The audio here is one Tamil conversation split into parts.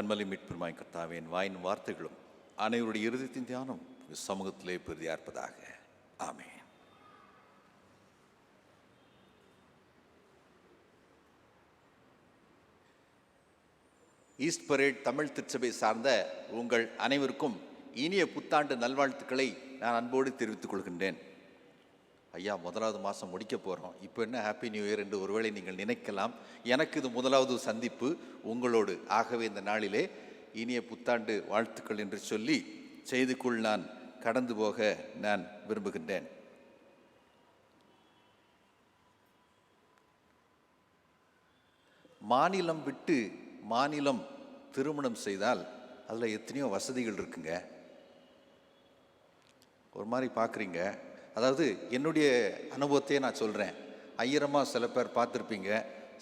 கண்மலை மீட்பெருமாய் கர்த்தாவே, என் வாயின் வார்த்தைகளும் அனைவருடைய இருதயத்தின் தியானம் சமூகத்திலே பெரிதியா இருப்பதாக. ஆமென். ஈஸ்ட் பரேட் தமிழ் திருச்சபை சார்ந்த உங்கள் அனைவருக்கும் இனிய புத்தாண்டு நல்வாழ்த்துக்களை நான் அன்போடு தெரிவித்துக் கொள்கின்றேன். ஐயா, முதலாவது மாதம் முடிக்க போகிறோம், இப்போ என்ன ஹாப்பி நியூ இயர் என்று ஒருவேளை நீங்கள் நினைக்கலாம். எனக்கு இது முதலாவது சந்திப்பு உங்களோடு. ஆகவே இந்த நாளிலே இனிய புத்தாண்டு வாழ்த்துக்கள் என்று சொல்லி செய்திக்குள் நான் கடந்து போக நான் விரும்புகின்றேன். மாநிலம் விட்டு மாநிலம் திருமணம் செய்தால் அதில் எத்தனையோ வசதிகள் இருக்குங்க. ஒரு மாதிரி பார்க்குறீங்க. அதாவது என்னுடைய அனுபவத்தையே நான் சொல்கிறேன். ஐயரமாக சில பேர் பார்த்துருப்பீங்க,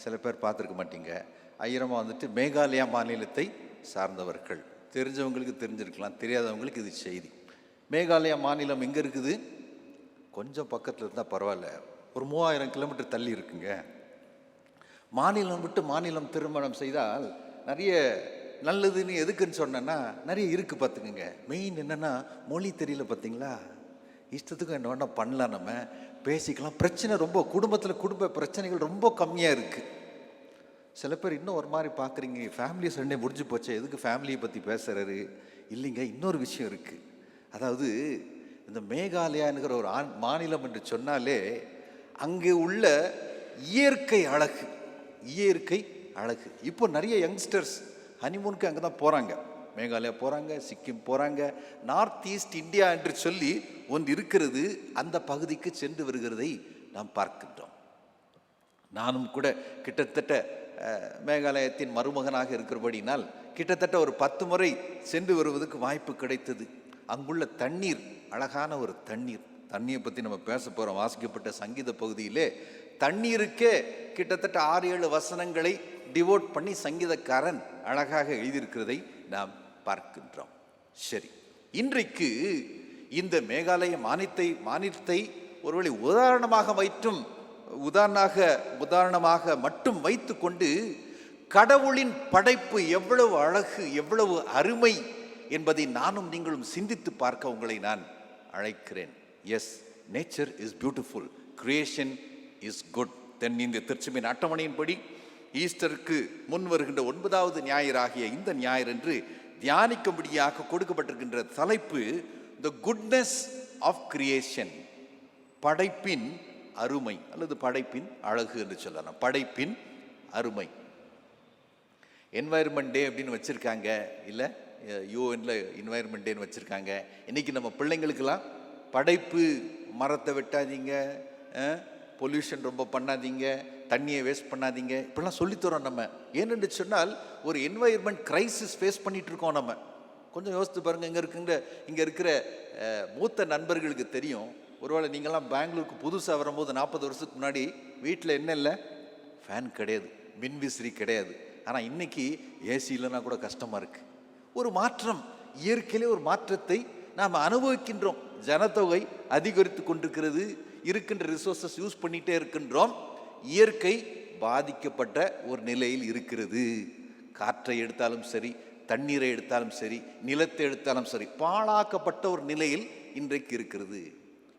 சில பேர் பார்த்துருக்க மாட்டீங்க. ஐயரமாக வந்துட்டு மேகாலயா மாநிலத்தை சார்ந்தவர்கள். தெரிஞ்சவங்களுக்கு தெரிஞ்சிருக்கலாம், தெரியாதவங்களுக்கு இது செய்தி. மேகாலயா மாநிலம் எங்கே இருக்குது? கொஞ்சம் பக்கத்தில் இருந்தால் பரவாயில்ல, ஒரு 3000 கிலோமீட்டர் தள்ளி இருக்குங்க. மாநிலம் விட்டு மாநிலம் திருமணம் செய்தால் நிறைய நல்லதுன்னு எதுக்குன்னு சொன்னேன்னா நிறைய இருக்குது பார்த்துக்குங்க. மெயின் என்னென்னா மொழி தெரியல. பார்த்தீங்களா, இஷ்டத்துக்கும் என்ன வேணால் பண்ணலாம், நம்ம பேசிக்கலாம். பிரச்சனை ரொம்ப குடும்ப பிரச்சனைகள் ரொம்ப கம்மியாக இருக்குது. சில பேர் இன்னும் ஒரு மாதிரி பார்க்குறீங்க, ஃபேமிலி சண்டே முடிஞ்சு போச்சு, எதுக்கு ஃபேமிலியை பற்றி பேசுகிறாரு? இல்லைங்க, இன்னொரு விஷயம் இருக்குது. அதாவது இந்த மேகாலயாங்கிற ஒரு மாநிலம் என்று சொன்னாலே அங்கே உள்ள இயற்கை அழகு. இப்போ நிறைய யங்ஸ்டர்ஸ் ஹனிமூனுக்கு அங்கே தான் போகிறாங்க. மேகாலயா போகிறாங்க, சிக்கிம் போகிறாங்க. நார்த் ஈஸ்ட் இந்தியா என்று சொல்லி ஒன்று இருக்கிறது, அந்த பகுதிக்கு சென்று வருகிறதை நாம் பார்க்கின்றோம். நானும் கூட கிட்டத்தட்ட மேகாலயத்தின் மருமகனாக இருக்கிறபடினால் கிட்டத்தட்ட ஒரு 10 முறை சென்று வருவதற்கு வாய்ப்பு கிடைத்தது. அங்குள்ள தண்ணீர் அழகான ஒரு தண்ணியை பற்றி நம்ம பேச போகிறோம். வாசிக்கப்பட்ட சங்கீத பகுதியிலே தண்ணீருக்கே கிட்டத்தட்ட 6-7 வசனங்களை டிவோட் பண்ணி சங்கீதக்காரன் அழகாக எழுதியிருக்கிறதை நாம் பார்க்கின்றோம். சரி, இன்றைக்கு இந்த மேகாலய மாநிலத்தை ஒருவேளை உதாரணமாக மட்டும் வைத்து கொண்டு கடவுளின் படைப்பு எவ்வளவு அழகு, எவ்வளவு அருமை என்பதை நானும் நீங்களும் சிந்தித்து பார்க்க உங்களை நான் அழைக்கிறேன். Yes, nature is beautiful, creation is good. Then இந்த திருச்சபையின் அட்டவணையின்படி ஈஸ்டருக்கு முன் வருகின்ற 9வது ஞாயிறாகிய இந்த ஞாயிறன்று தியானிக்கும்படியாக கொடுக்கப்பட்டிருக்கின்ற தலைப்பு த குட்னஸ் ஆஃப் கிரியேஷன், படைப்பின் அருமை அல்லது படைப்பின் அழகு என்று சொல்லலாம். படைப்பின் அருமை. என்வாயர்மெண்ட் டே அப்படின்னு வச்சுருக்காங்க, இல்லை யூஎன்ல என்வாயர்மெண்ட் டேன்னு வச்சுருக்காங்க. இன்றைக்கி நம்ம பிள்ளைங்களுக்கெல்லாம் படைப்பு, மரத்தை வெட்டாதீங்க, பொல்யூஷன் ரொம்ப பண்ணாதீங்க, தண்ணியை வேஸ்ட் பண்ணாதீங்க, இப்படிலாம் சொல்லித்தரோம் நம்ம. ஏனென்று சொன்னால் ஒரு என்வாயர்மெண்ட் கிரைசிஸ் ஃபேஸ் பண்ணிகிட்டு இருக்கோம் நம்ம. கொஞ்சம் யோசித்து பாருங்கள். இங்கே இருக்கிற மூத்த நண்பர்களுக்கு தெரியும். ஒருவேளை நீங்கள்லாம் பெங்களூருக்கு புதுசாக வரும்போது 40 வருஷத்துக்கு முன்னாடி வீட்டில் என்ன இல்லை, ஃபேன் கிடையாது, மின்விசிறி கிடையாது. ஆனால் இன்றைக்கி ஏசி இல்லைன்னா கூட கஷ்டமாக இருக்குது. ஒரு மாற்றம், இயற்கையிலே ஒரு மாற்றத்தை நாம் அனுபவிக்கின்றோம். ஜனத்தொகை அதிகரித்து கொண்டிருக்கிறது, இருக்கின்ற ரிசோர்ஸஸ் யூஸ் பண்ணிகிட்டே இருக்கின்றோம். இயற்கை பாதிக்கப்பட்ட ஒரு நிலையில் இருக்கிறது. காற்றை எடுத்தாலும் சரி, தண்ணீரை எடுத்தாலும் சரி, நிலத்தை எடுத்தாலும் சரி, பாழாக்கப்பட்ட ஒரு நிலையில் இன்றைக்கு இருக்கிறது.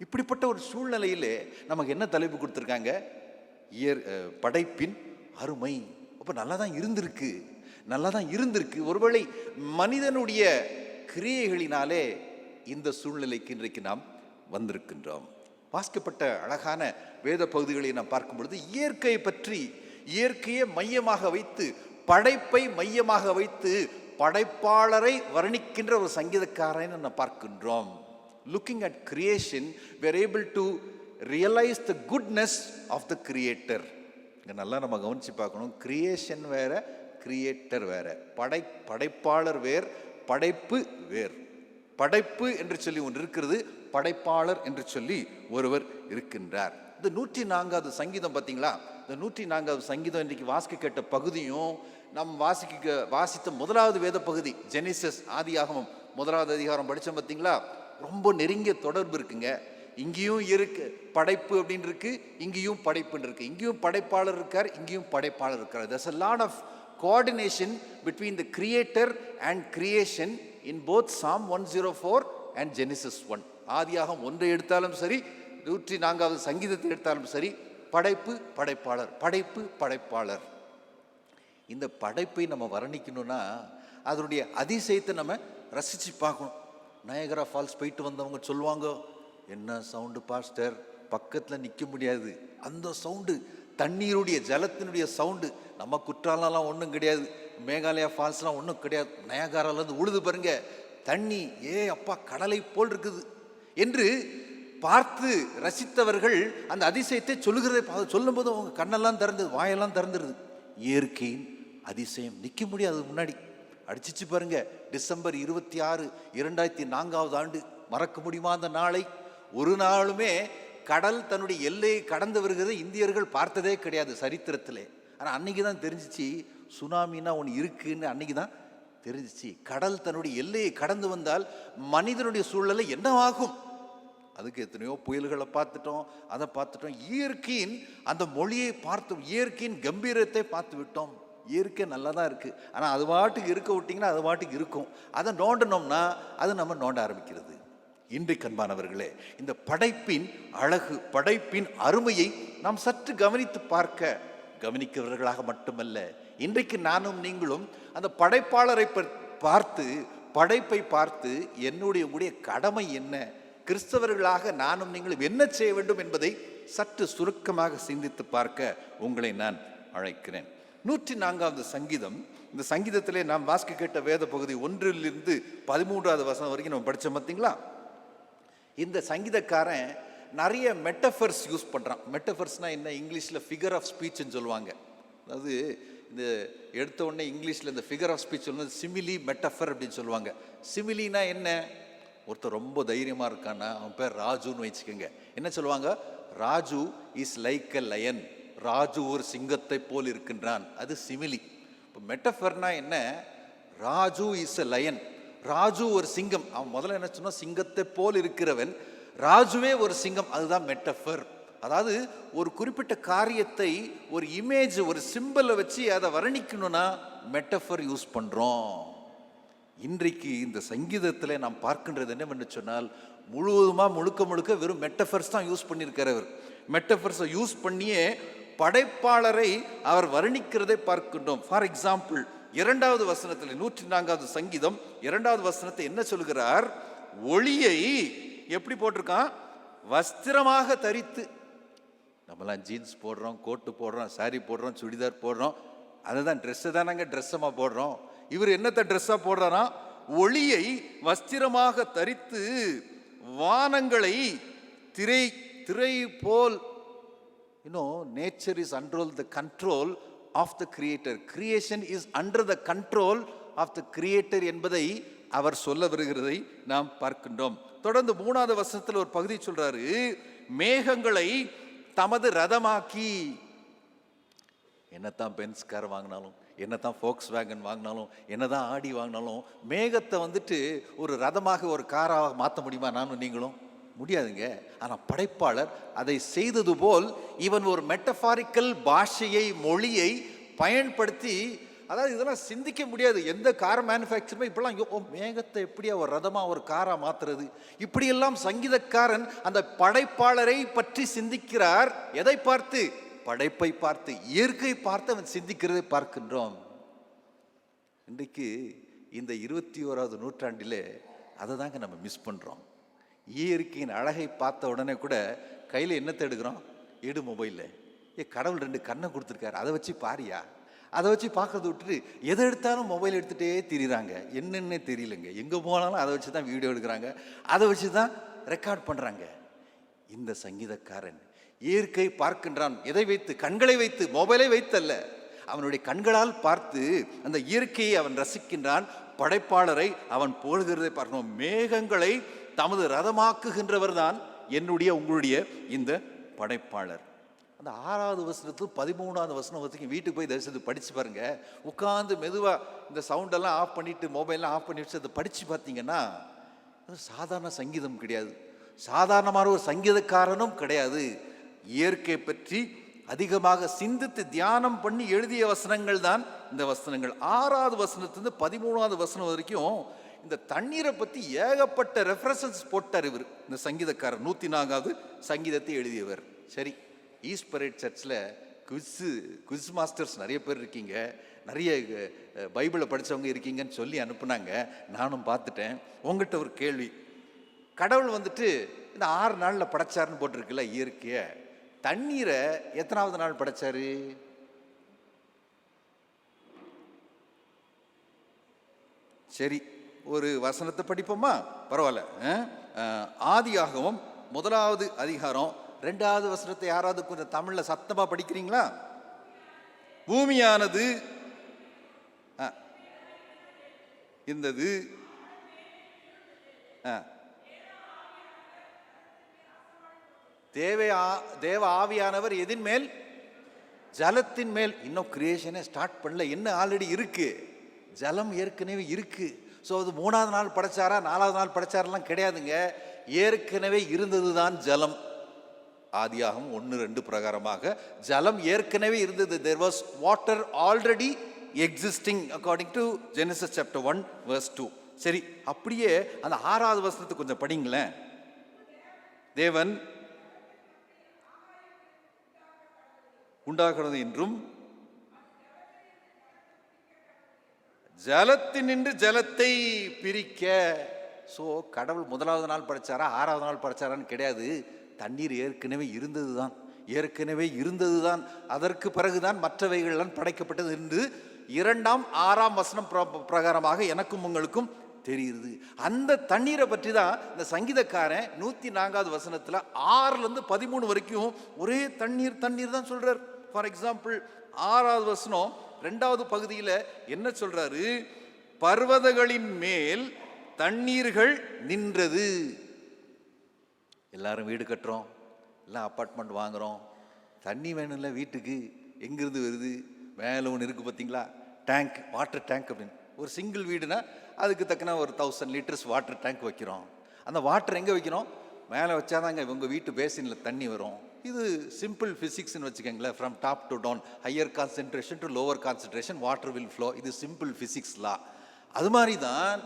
இப்படிப்பட்ட ஒரு சூழ்நிலையிலே நமக்கு என்ன தலைப்பு கொடுத்துருக்காங்க? படைப்பின் அருமை. அப்போ நல்லா தான் இருந்திருக்கு. ஒருவேளை மனிதனுடைய கிரியைகளினாலே இந்த சூழ்நிலைக்கு இன்றைக்கு நாம் வந்திருக்கின்றோம். வாசிக்கப்பட்ட அழகான வேத பகுதிகளை நாம் பார்க்கும் பொழுது இயற்கையை மையமாக வைத்து, படைப்பை மையமாக வைத்து படைப்பாளரை வர்ணிக்கின்ற ஒரு சங்கீதக்காரனை நாம் பார்க்கின்றோம். Looking at creation, we are able to realize the goodness of the creator. இங்க நல்லா நம்ம கவனிச்சு பார்க்கணும். கிரியேஷன் வேற, கிரியேட்டர் வேற. படைப்பாளர் வேர், படைப்பு வேர். படைப்பு என்று சொல்லி ஒன்று இருக்கிறது, படைப்பாளர் என்று சொல்லி ஒருவர் இருக்கின்றார். இந்த 104வது சங்கீதம் பார்த்தீங்களா? இந்த 104வது சங்கீதம் இன்றைக்கு வாசிக்க கேட்ட பகுதியும் நாம் வாசித்த முதலாவது வேத பகுதி ஜெனிசஸ், ஆதியாகமம் 1வது அதிகாரம் படித்தோம் பார்த்தீங்களா? ரொம்ப நெருங்கிய தொடர்பு இருக்குங்க. இங்கேயும் இருக்கு படைப்பு அப்படின்னு இருக்கு, இங்கேயும் படைப்புன்னு இருக்கு. இங்கேயும் படைப்பாளர் இருக்கார், இங்கேயும் படைப்பாளர் இருக்கார். There's a lot of coordination between the creator and creation in both Psalm 104 and Genesis 1. ஆதியாகம் 1 எடுத்தாலும் சரி, 104வது சங்கீதத்தை எடுத்தாலும் சரி, படைப்பு படைப்பாளர், படைப்பு படைப்பாளர். இந்த படைப்பை நம்ம வர்ணிக்கணும்னா அதனுடைய அதிசயத்தை நம்ம ரசித்து பார்க்கணும். நயகரா ஃபால்ஸ் போயிட்டு வந்தவங்க சொல்லுவாங்க, என்ன சவுண்டு பாஸ்டர், பக்கத்தில் நிற்க முடியாது, அந்த சவுண்டு, தண்ணீருடைய ஜலத்தினுடைய சவுண்டு. நம்ம குற்றாலம்லாம் ஒன்றும் கிடையாது, மேகாலயா ஃபால்ஸ்லாம் ஒன்றும் கிடையாது, நயகராலேருந்து உழுது பாருங்க தண்ணி, அப்பா கடலை போல் இருக்குது என்று பார்த்து ரசித்தவர்கள் அந்த அதிசயத்தை சொல்லுகிறதை சொல்லும்போது அவங்க கண்ணெல்லாம் திறந்தது, வாயெல்லாம் திறந்துருது. இயற்கையின் அதிசயம் நிற்க முடியாது முன்னாடி. அடிச்சிச்சு பாருங்க, டிசம்பர் 26, 2004 ஆண்டு. மறக்க முடியுமா அந்த நாளை? ஒரு நாளுமே கடல் தன்னுடைய எல்லையை கடந்து வருகிறதை இந்தியர்கள் பார்த்ததே கிடையாது சரித்திரத்திலே. ஆனால் அன்னைக்கு தான் தெரிஞ்சிச்சு சுனாமின்னா ஒன்று இருக்குன்னு. அன்னைக்கு தான் தெரிஞ்சிச்சு கடல் தன்னுடைய எல்லையை கடந்து வந்தால் மனிதனுடைய சூழ்நிலை என்னவாகும். அதுக்கு எத்தனையோ புயல்களை பார்த்துட்டோம், அதை பார்த்துட்டோம். இயற்கையின் அந்த மொழியை பார்த்தோம், இயற்கையின் கம்பீரத்தை பார்த்து விட்டோம். இயற்கை நல்லா தான் இருக்குது, ஆனால் அது பாட்டுக்கு இருக்க விட்டிங்கன்னா அது பாட்டுக்கு இருக்கும். அதை நோண்டணும்னா அது நம்ம நோண்ட ஆரம்பிக்கிறது. இன்றைக்கு அன்பானவர்களே, இந்த படைப்பின் அழகு, படைப்பின் அருமையை நாம் சற்று கவனித்து பார்க்க, கவனிக்கிறவர்களாக மட்டுமல்ல, இன்றைக்கு நானும் நீங்களும் அந்த படைப்பாளரை பார்த்து, படைப்பை பார்த்து உங்களுடைய கடமை என்ன, கிறிஸ்தவர்களாக நானும் நீங்களும் என்ன செய்ய வேண்டும் என்பதை சற்று சுருக்கமாக சிந்தித்து பார்க்க உங்களை நான் அழைக்கிறேன். 104வது சங்கீதம். இந்த சங்கீதத்திலே நாம் வாசிக்க கேட்ட வேத பகுதி 1லிருந்து 13வது வசனம் வரைக்கும் நம்ம படித்தோம் பார்த்தீங்களா? இந்த சங்கீதக்காரன் நிறைய மெட்டஃபர்ஸ் யூஸ் பண்ணுறான். மெட்டஃபர்ஸ்னால் என்ன? இங்கிலீஷில் ஃபிகர் ஆஃப் ஸ்பீச்னு சொல்லுவாங்க. அதாவது இந்த எடுத்த உடனே இங்கிலீஷில் இந்த ஃபிகர் ஆஃப் ஸ்பீச் சொல்லுவது சிமிலி, மெட்டஃபர் அப்படின்னு சொல்லுவாங்க. சிமிலினா என்ன? ஒருத்தர் ரொம்ப தைரியமாக இருக்கான்னா அவன் பேர் ராஜுன்னு வச்சுக்கோங்க. என்ன சொல்லுவாங்க? Raju is like a lion. Raju ஒரு சிங்கத்தை போல் இருக்கின்றான், அது சிமிலி. இப்போ மெட்டஃபர்னா என்ன? Raju is a lion, Raju ஒரு சிங்கம். அவன் முதல்ல என்ன சொன்னா, சிங்கத்தை போல் இருக்கிறவன், ராஜுவே ஒரு சிங்கம், அதுதான் மெட்டஃபர். அதாவது ஒரு குறிப்பிட்ட காரியத்தை ஒரு இமேஜ், ஒரு சிம்பலை வச்சு அதை வர்ணிக்கணும்னா மெட்டஃபர் யூஸ் பண்ணுறோம். இன்றைக்கு இந்த சங்கீதத்தில் நாம் பார்க்கின்றது என்னவென்று சொன்னால், முழுக்க முழுக்க வெறும் மெட்டஃபர்ஸ் தான் யூஸ் பண்ணியிருக்கிறவர். மெட்டஃபர்ஸை யூஸ் பண்ணியே படைப்பாளரை அவர் வர்ணிக்கிறதை பார்க்கின்றோம். ஃபார் எக்ஸாம்பிள், 2வது வசனத்தில், 104வது சங்கீதம் 2வது வசனத்தை என்ன சொல்கிறார்? ஒளியை எப்படி போட்டிருக்கான்? வஸ்திரமாக தரித்து. நம்மலாம் ஜீன்ஸ் போடுறோம், கோட்டு போடுறோம், சாரி போடுறோம், சுடிதார் போடுறோம், அதை தான் ட்ரெஸ்ஸை தான் நாங்கள் ட்ரெஸ்ஸமாக போடுறோம். இவர் என்னத்தை ட்ரெஸ்ஸாக போடுறாரா? ஒளியை வஸ்திரமாக தரித்து வானங்களை திரை போல். nature is under the control of the creator. Creation is under the control of the creator என்பதை அவர் சொல்ல வருகிறதை நாம் பார்க்கின்றோம். தொடர்ந்து 3வது வசனத்தில் ஒரு பகுதி சொல்றாரு, மேகங்களை தமது ரதமாக்கி. என்னத்தான் பென்ஸ் கார் வாங்கினாலும், என்னத்தான் ஃபோக்ஸ் வேகன் வாங்கினாலும், என்னதான் ஆடி வாங்கினாலும், மேகத்தை ஒரு ரதமாக, ஒரு காராக மாற்ற முடியுமா? நானும் நீங்களும் முடியாதுங்க. ஆனால் படைப்பாளர் அதை செய்தது போல் இவன் ஒரு மெட்டபாரிக்கல் பாஷையை, மொழியை பயன்படுத்தி, அதாவது இதெல்லாம் சிந்திக்க முடியாது. எந்த கார் மேனுஃபேக்சருமே இப்பெல்லாம் மேகத்தை எப்படியா ஒரு ரதமாக, ஒரு காராக மாற்றுறது, இப்படியெல்லாம் சங்கீதக்காரன் அந்த படைப்பாளரை பற்றி சிந்திக்கிறார். எதை பார்த்து? படைப்பை பார்த்து, இயற்கை பார்த்து அவன் சிந்திக்கிறதை பார்க்கின்றோம். இன்றைக்கு இந்த 21வது நூற்றாண்டிலே அதை தாங்க நம்ம மிஸ் பண்ணுறோம். இயற்கையின் அழகை பார்த்த உடனே கூட கையில் என்னத்தை எடுக்கிறோம்? மொபைலில். கடவுள் 2 கண்ணை கொடுத்துருக்காரு, அதை வச்சு பாரியா, அதை வச்சு பார்க்கறத விட்டுட்டு எதை எடுத்தாலும் மொபைல் எடுத்துகிட்டே திரிகிறாங்க. என்னென்னே தெரியலங்க. எங்கே போனாலும் அதை வச்சு தான் வீடியோ எடுக்கிறாங்க, அதை வச்சு தான் ரெக்கார்ட் பண்ணுறாங்க. இந்த சங்கீதக்காரன் இயற்கை பார்க்கின்றான். எதை வைத்து? கண்களை வைத்து, மொபைலை வைத்தல்ல, அவனுடைய கண்களால் பார்த்து அந்த இயற்கையை அவன் ரசிக்கின்றான். படைப்பாளரை அவன் போடுகிறதை பார்க்கணும். மேகங்களை தமது ரதமாக்குகின்றவர் தான் என்னுடைய, உங்களுடைய இந்த படைப்பாளர். அந்த 6வது வசனத்து 13வது வசனம் வரைக்கும் வீட்டுக்கு போய் தரிசனத்தை படித்து பாருங்க. உட்காந்து மெதுவாக இந்த சவுண்டெல்லாம் ஆஃப் பண்ணிவிட்டு, மொபைல்லாம் ஆஃப் பண்ணி வச்சு அதை படித்து பார்த்தீங்கன்னா, அது சாதாரண சங்கீதம் கிடையாது, சாதாரணமான ஒரு சங்கீதக்காரனும் கிடையாது. இயற்கை பற்றி அதிகமாக சிந்தித்து தியானம் பண்ணி எழுதிய வசனங்கள் தான் இந்த வசனங்கள். 6வது வசனத்திலிருந்து 13வது வசனம் வரைக்கும் இந்த தண்ணீரை பற்றி ஏகப்பட்ட ரெஃபரன்ஸ் போட்டார் இவர், இந்த சங்கீதக்காரர். 104வது சங்கீதத்தை எழுதியவர். சரி, ஈஸ்ட் பரேட் சர்ச்சில் குவிஸ் மாஸ்டர்ஸ் நிறைய பேர் இருக்கீங்க, நிறைய பைபிளை படித்தவங்க இருக்கீங்கன்னு சொல்லி அனுப்புனாங்க. நானும் பார்த்துட்டேன். உங்கள்கிட்ட ஒரு கேள்வி. கடவுள் வந்துட்டு இந்த 6 நாளில் படைச்சாருன்னு போட்டிருக்குல்ல இயற்கையை, தண்ணீரை எத்தனாவது நாள் படைச்சாரு? சரி, ஒரு வசனத்தை படிப்போமா? பரவாயில்ல. ஆதியாகமம் 1வது அதிகாரம் 2வது வசனத்தை யாராவது கொஞ்சம் தமிழ்ல சத்தமா படிக்கிறீங்களா? பூமியானது இருந்தது, தேவ ஆவியானவர் எதின் மேல்? ஜலத்தின் மேல். இன்னும் கிரியேஷனே ஸ்டார்ட் பண்ணல, என்ன ஆல்ரெடி இருக்கு, ஜலம் ஏற்கனவே இருக்கு. ஸோ அது 3வது நாள் படைச்சாரா 4வது நாள் படைச்சாரெல்லாம் கிடையாதுங்க, ஏற்கனவே இருந்தது தான் ஜலம். ஆதியாகமம் 1:2 பிரகாரமாக ஜலம் ஏற்கனவே இருந்தது. there was water already existing according to Genesis chapter 1 verse 2. சரி, அப்படியே அந்த 6வது வசனத்தை கொஞ்சம் படிங்களேன். தேவன் உண்டாகிறது என்றும் ஜலத்தினின்று ஜலத்தை பிரிக்க. ஸோ கடவுள் 1வது நாள் படைச்சாரா 6வது நாள் படைச்சாரான்னு கிடையாது, தண்ணீர் ஏற்கனவே இருந்தது தான், ஏற்கனவே இருந்தது தான். அதற்கு பிறகுதான் மற்றவைகள்லாம் படைக்கப்பட்டது என்று 2ஆம் 6ஆம் வசனம் பிரகாரமாக எனக்கும் உங்களுக்கும் தெரியுது. அந்த தண்ணீரை பற்றி தான் இந்த சங்கீதக்காரன் 104வது வசனத்தில் 6லேருந்து 13 வரைக்கும் ஒரே தண்ணீர் தண்ணீர் தான் சொல்றார். ஃபார் எக்ஸாம்பிள் 6வது வசனம் 2வது பகுதியில் என்ன சொல்றாரு? பர்வதங்களின் மேல் தண்ணீர்கள் நின்றது. எல்லாரும் வீடு கட்டுறோம், எல்லாம் அப்பார்ட்மெண்ட் வாங்குறோம், தண்ணி வேணும்ல வீட்டுக்கு. எங்கிருந்து வருது? மேலே ஒன்று இருக்குது பார்த்தீங்களா, டேங்க், வாட்டர் டேங்க் அப்படின்னு. ஒரு சிங்கிள் வீடுனா அதுக்கு தக்கன ஒரு 1000 லிட்டர்ஸ் வாட்டர் டேங்க் வைக்கிறோம். அந்த வாட்டர் எங்கே வைக்கிறோம்? மேலே வச்சாதாங்க உங்கள் வீட்டு பேசினில் தண்ணி வரும். இது சிம்பிள் ஃபிசிக்ஸ்ன்னு வச்சுக்கோங்களேன். From top to down, higher concentration to lower concentration water will flow. இது சிம்பிள் ஃபிசிக்ஸ் லா. அது மாதிரி தான்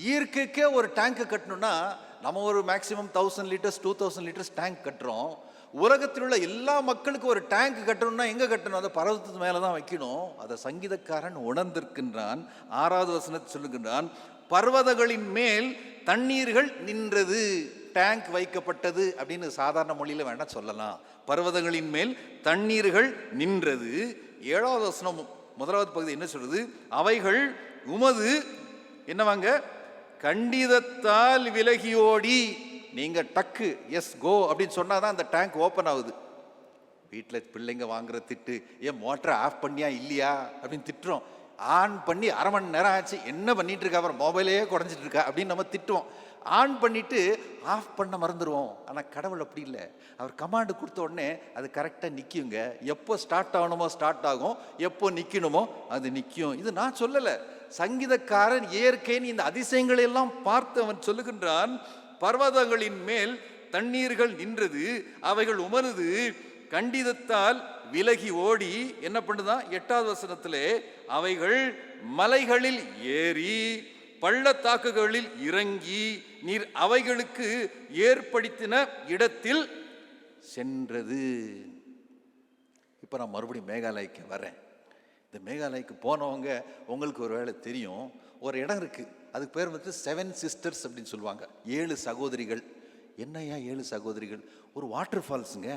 இயற்கைக்கே ஒரு டேங்க்கு கட்டணும்னா நம்ம ஒரு மேக்ஸிமம் 1000 லிட்டர்ஸ் 2000 லிட்டர்ஸ் டேங்க் கட்டுறோம். உலகத்தில் உள்ள எல்லா மக்களுக்கும் ஒரு டேங்க் கட்டணும்னா எங்கே கட்டணும்? அதை பர்வதத்து மேலே தான் வைக்கணும். அதை சங்கீதக்காரன் உணர்ந்திருக்கின்றான். 6வது வசனத்தை சொல்லுகின்றான், பர்வதங்களின் மேல் தண்ணீர்கள் நின்றது, டேங்க் வைக்கப்பட்டது அப்படின்னு சாதாரண மொழியில் வேணா சொல்லலாம். பர்வதங்களின் மேல் தண்ணீர்கள் நின்றது. 7வது வசனம் 1வது பகுதி என்ன சொல்றது? அவைகள் உமது என்னவாங்க? கண்டிதத்தால் விலகியோடி. நீங்க டக்கு எஸ் கோ அப்படின்னு சொன்னாதான் அந்த டேங்க் ஓப்பன் ஆகுது. வீட்டில் பிள்ளைங்க வாங்குற திட்டு, ஏன் மோட்டரை ஆஃப் பண்ணியா இல்லையா அப்படின்னு திட்டுறோம். ஆன் பண்ணி 1/2 மணி நேரம் ஆச்சு, என்ன பண்ணிட்டு இருக்கா, அப்புறம் மொபைலே குறைஞ்சிட்டு இருக்கா அப்படின்னு நம்ம திட்டுவோம். ஆன் பண்ணிட்டு ஆஃப் பண்ண மறந்துடுவோம். ஆனால் கடவுள் அப்படி இல்லை. அவர் கமாண்டு கொடுத்த உடனே அது கரெக்டாக நிற்குங்க. எப்போ ஸ்டார்ட் ஆகணுமோ ஸ்டார்ட் ஆகும், எப்போ நிற்கணுமோ அது நிற்கும். இது நான் சொல்லலை, சங்கீதக்காரன் இயற்கையின் இந்த அதிசயங்களை எல்லாம் பார்த்து அவன் சொல்லுகின்றான். பர்வதங்களின் மேல் தண்ணீர்கள் நின்றது, அவைகள் உமது கண்டிதத்தால் விலகி ஓடி. என்ன பண்ணுதான்? 8வது வசனத்திலே அவைகள் மலைகளில் ஏறி பள்ளத்தாக்குகளில் இறங்கி நீர் அவைகளுக்கு ஏற்படுத்தின இடத்தில் சென்றது. இப்போ நான் மறுபடியும் மேகாலயக்கு வரேன். இந்த மேகாலயக்கு போனவங்க உங்களுக்கு ஒரு வேளை தெரியும், ஒரு இடம் இருக்குது, அதுக்கு பேர் வந்து 7 சிஸ்டர்ஸ் அப்படின்னு சொல்லுவாங்க. 7 சகோதரிகள். என்னையா 7 சகோதரிகள்? ஒரு வாட்டர் ஃபால்ஸுங்க.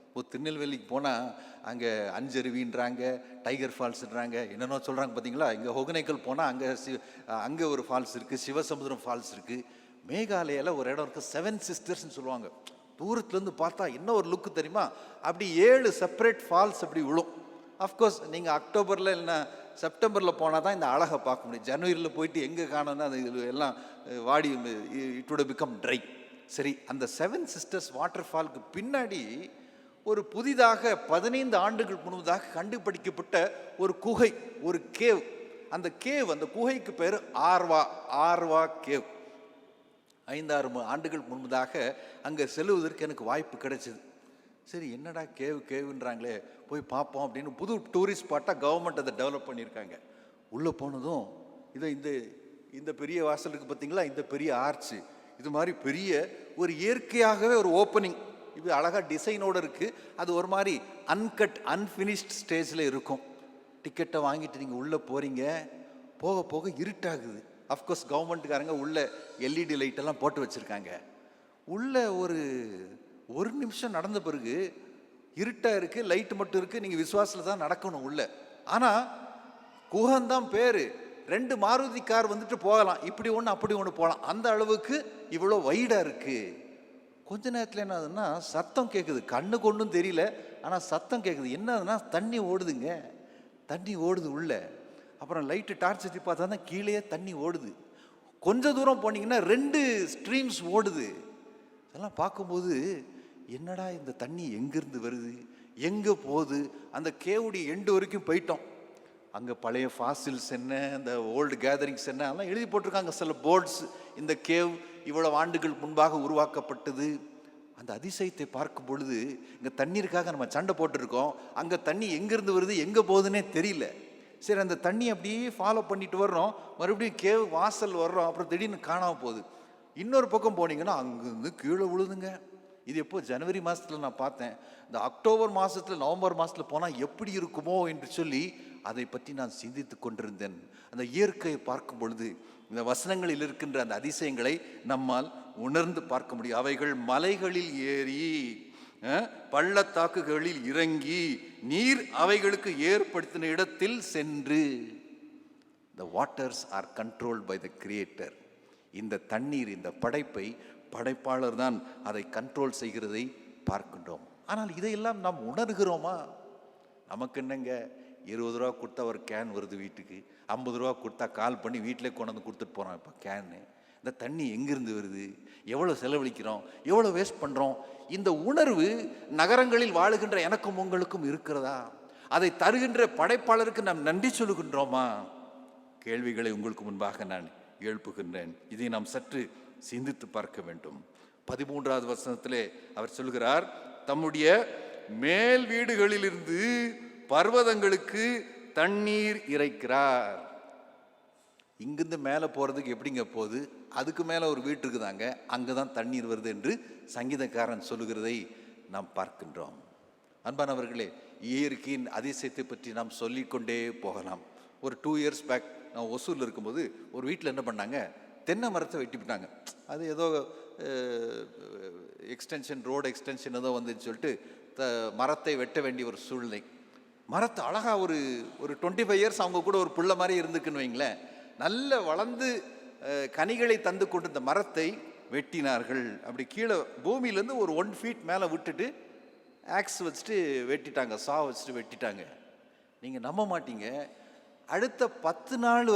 இப்போ திருநெல்வேலிக்கு போனால் அங்கே அஞ்சருவின்றாங்க, டைகர் ஃபால்ஸ்ன்றாங்க, என்னென்னோ சொல்கிறாங்க பார்த்தீங்களா. இங்கே ஒகேனக்கல் போனால் அங்கே ஒரு ஃபால்ஸ் இருக்குது, சிவசமுத்திரம் ஃபால்ஸ் இருக்குது. மேகாலயாவில் ஒரு இடம் இருக்குது, 7 சிஸ்டர்ஸ்ன்னு சொல்லுவாங்க. தூரத்துலேருந்து பார்த்தா என்ன ஒரு லுக்கு தெரியுமா? அப்படி 7 செப்பரேட் ஃபால்ஸ் அப்படி விழும். அஃப்கோர்ஸ் நீங்கள் அக்டோபரில் இல்லைன்னா செப்டம்பரில் போனால் தான் இந்த அழகை பார்க்க முடியும். ஜனவரியில் போயிட்டு எங்கே காணோன்னா அது எல்லாம் வாடி, இட் வுட் பிகம் ட்ரை. சரி, அந்த 7 சிஸ்டர்ஸ் வாட்டர் ஃபால்க்கு பின்னாடி ஒரு புதிதாக 15 ஆண்டுகள் முன்பதாக கண்டுபிடிக்கப்பட்ட ஒரு குகை, ஒரு கேவ். அந்த குகைக்கு பேர் ஆர்வா கேவ். 5-6 ஆண்டுகள் முன்பதாக அங்கே செல்வதற்கு எனக்கு வாய்ப்பு கிடைச்சது. சரி என்னடா கேவுன்றாங்களே போய் பார்ப்போம் அப்படின்னு புது டூரிஸ்ட் ஸ்பாட்டாக கவர்மெண்ட் அதை டெவலப் பண்ணியிருக்காங்க. உள்ளே போனதும் இந்த இந்த பெரிய வாசலுக்கு பார்த்தீங்களா, இந்த பெரிய ஆர்ச்சு, இது மாதிரி பெரிய ஒரு இயற்கையாகவே ஒரு ஓப்பனிங், இது அழகாக டிசைனோடு இருக்குது. அது ஒரு மாதிரி அன்கட் அன்ஃபினிஷ்ட் ஸ்டேஜில் இருக்கும். டிக்கெட்டை வாங்கிட்டு நீங்கள் உள்ளே போகிறீங்க, போக போக இருட்டாகுது. அஃப்கோர்ஸ் கவர்மெண்ட்டுக்காரங்க உள்ளே எல்இடி லைட்டெல்லாம் போட்டு வச்சுருக்காங்க. உள்ளே ஒரு நிமிஷம் நடந்த பிறகு இருட்டாக இருக்குது, லைட்டு மட்டும் இருக்குது. நீங்கள் விசுவாசத்தில் தான் நடக்கணும் உள்ளே. ஆனால் குகந்தான் பேர், 2 மாருதி கார் வந்துட்டு போகலாம், இப்படி ஒன்று அப்படி ஒன்று போகலாம். அந்த அளவுக்கு இவ்வளோ வைடாக இருக்குது. கொஞ்ச நேரத்தில் என்ன ஆகுதுன்னா சத்தம் கேட்குது, கண்ணுக்கு ஒன்றும் தெரியல, ஆனால் சத்தம் கேட்குது. என்ன ஆகுதுன்னா தண்ணி ஓடுதுங்க, தண்ணி ஓடுது உள்ள. அப்புறம் லைட்டு டார்ச் வச்சு பார்த்தா தான் கீழே தண்ணி ஓடுது. கொஞ்சம் தூரம் போனீங்கன்னா 2 ஸ்ட்ரீம்ஸ் ஓடுது. அதெல்லாம் பார்க்கும்போது என்னடா இந்த தண்ணி எங்கேருந்து வருது, எங்கே போகுது? அந்த கேவுடி எண்டு வரைக்கும் போயிட்டோம். அங்கே பழைய ஃபாசில்ஸ் என்ன, அந்த ஓல்டு கேதரிங்ஸ் என்ன, அதெல்லாம் எழுதி போட்டிருக்காங்க சில போர்ட்ஸ். இந்த கேவ் இவ்வளவு ஆண்டுகள் முன்பாக உருவாக்கப்பட்டது. அந்த அதிசயத்தை பார்க்கும் பொழுது இங்கே தண்ணீருக்காக நம்ம சண்டை போட்டுருக்கோம், அங்கே தண்ணி எங்கேருந்து வருது எங்கே போகுதுன்னே தெரியல. சரி, அந்த தண்ணி அப்படியே ஃபாலோ பண்ணிட்டு வர்றோம், மறுபடியும் கேவ் வாசல் வர்றோம், அப்புறம் திடீர்னு காணாமல் போகுது. இன்னொரு பக்கம் போனீங்கன்னா அங்கேருந்து கீழே விழுதுங்க. இது எப்போ ஜனவரி மாதத்தில் நான் பார்த்தேன். இந்த அக்டோபர் மாதத்தில் நவம்பர் மாதத்தில் போனால் எப்படி இருக்குமோ என்று சொல்லி அதை பற்றி நான் சிந்தித்து கொண்டிருந்தேன். அந்த இயற்கையை பார்க்கும் பொழுது இந்த வசனங்களில் இருக்கின்ற அந்த அதிசயங்களை நம்மால் உணர்ந்து பார்க்க முடியும். அவைகள் மலைகளில் ஏறி பள்ளத்தாக்குகளில் இறங்கி நீர் அவைகளுக்கு ஏற்படுத்தின இடத்தில் சென்று. The waters are controlled by the creator. இந்த தண்ணீர், இந்த படைப்பை படைப்பாளர் தான் அதை கண்ட்ரோல் செய்கிறதை பார்க்கின்றோம். ஆனால் இதையெல்லாம் நாம் உணர்கிறோமா? நமக்கு என்னங்க, 20 ரூபா கொடுத்தா ஒரு கேன் வருது வீட்டுக்கு, 50 ரூபா கொடுத்தா கால் பண்ணி வீட்டிலே கொண்டு வந்து கொடுத்துட்டு போகிறோம். இப்போ கேனு, இந்த தண்ணி எங்கிருந்து வருது, எவ்வளோ செலவழிக்கிறோம், எவ்வளோ வேஸ்ட் பண்ணுறோம்? இந்த உணர்வு நகரங்களில் வாழுகின்ற எனக்கும் உங்களுக்கும் இருக்கிறதா? அதை தருகின்ற படைப்பாளருக்கு நாம் நன்றி சொல்லுகின்றோமா? கேள்விகளை உங்களுக்கு முன்பாக நான் எழுப்புகின்றேன். இதை நாம் சற்று சிந்தித்து பார்க்க வேண்டும். 13வது வசனத்திலே அவர் சொல்கிறார், தம்முடைய மேல் வீடுகளிலிருந்து பர்வதங்களுக்கு தண்ணீர் இறைக்கிறார். இங்கிருந்து மேலே போகிறதுக்கு எப்படிங்க போகுது? அதுக்கு மேலே ஒரு வீட்டு இருக்குதாங்க, அங்கே தான் தண்ணீர் வருது என்று சங்கீதக்காரன் சொல்லுகிறதை நாம் பார்க்கின்றோம். அன்பானவர்களே, இயற்கையின் அதிசயத்தை பற்றி நாம் சொல்லிக்கொண்டே போகலாம். ஒரு 2 இயர்ஸ் பேக் நான் ஒசூரில் இருக்கும்போது ஒரு வீட்டில் என்ன பண்ணாங்க, தென்னை மரத்தை வெட்டிவிட்டாங்க. அது ஏதோ எக்ஸ்டென்ஷன், ரோடு எக்ஸ்டென்ஷன் ஏதோ வந்துன்னு சொல்லிட்டு மரத்தை வெட்ட வேண்டிய ஒரு சூழ்நிலை. மரத்தை அழகாக ஒரு 25 இயர்ஸ் அவங்க கூட ஒரு புள்ள மாதிரி இருந்துக்குன்னு வைங்களேன், நல்ல வளர்ந்து கனிகளை தந்து கொண்டு இந்த மரத்தை வெட்டினார்கள். அப்படி கீழே பூமியிலேருந்து ஒரு 1 ஃபீட் மேலே விட்டுட்டு ஆக்ஸ் வச்சுட்டு வெட்டிட்டாங்க, சா வச்சுட்டு வெட்டிட்டாங்க. நீங்கள் நம்ப மாட்டீங்க, அடுத்த 10 நாள்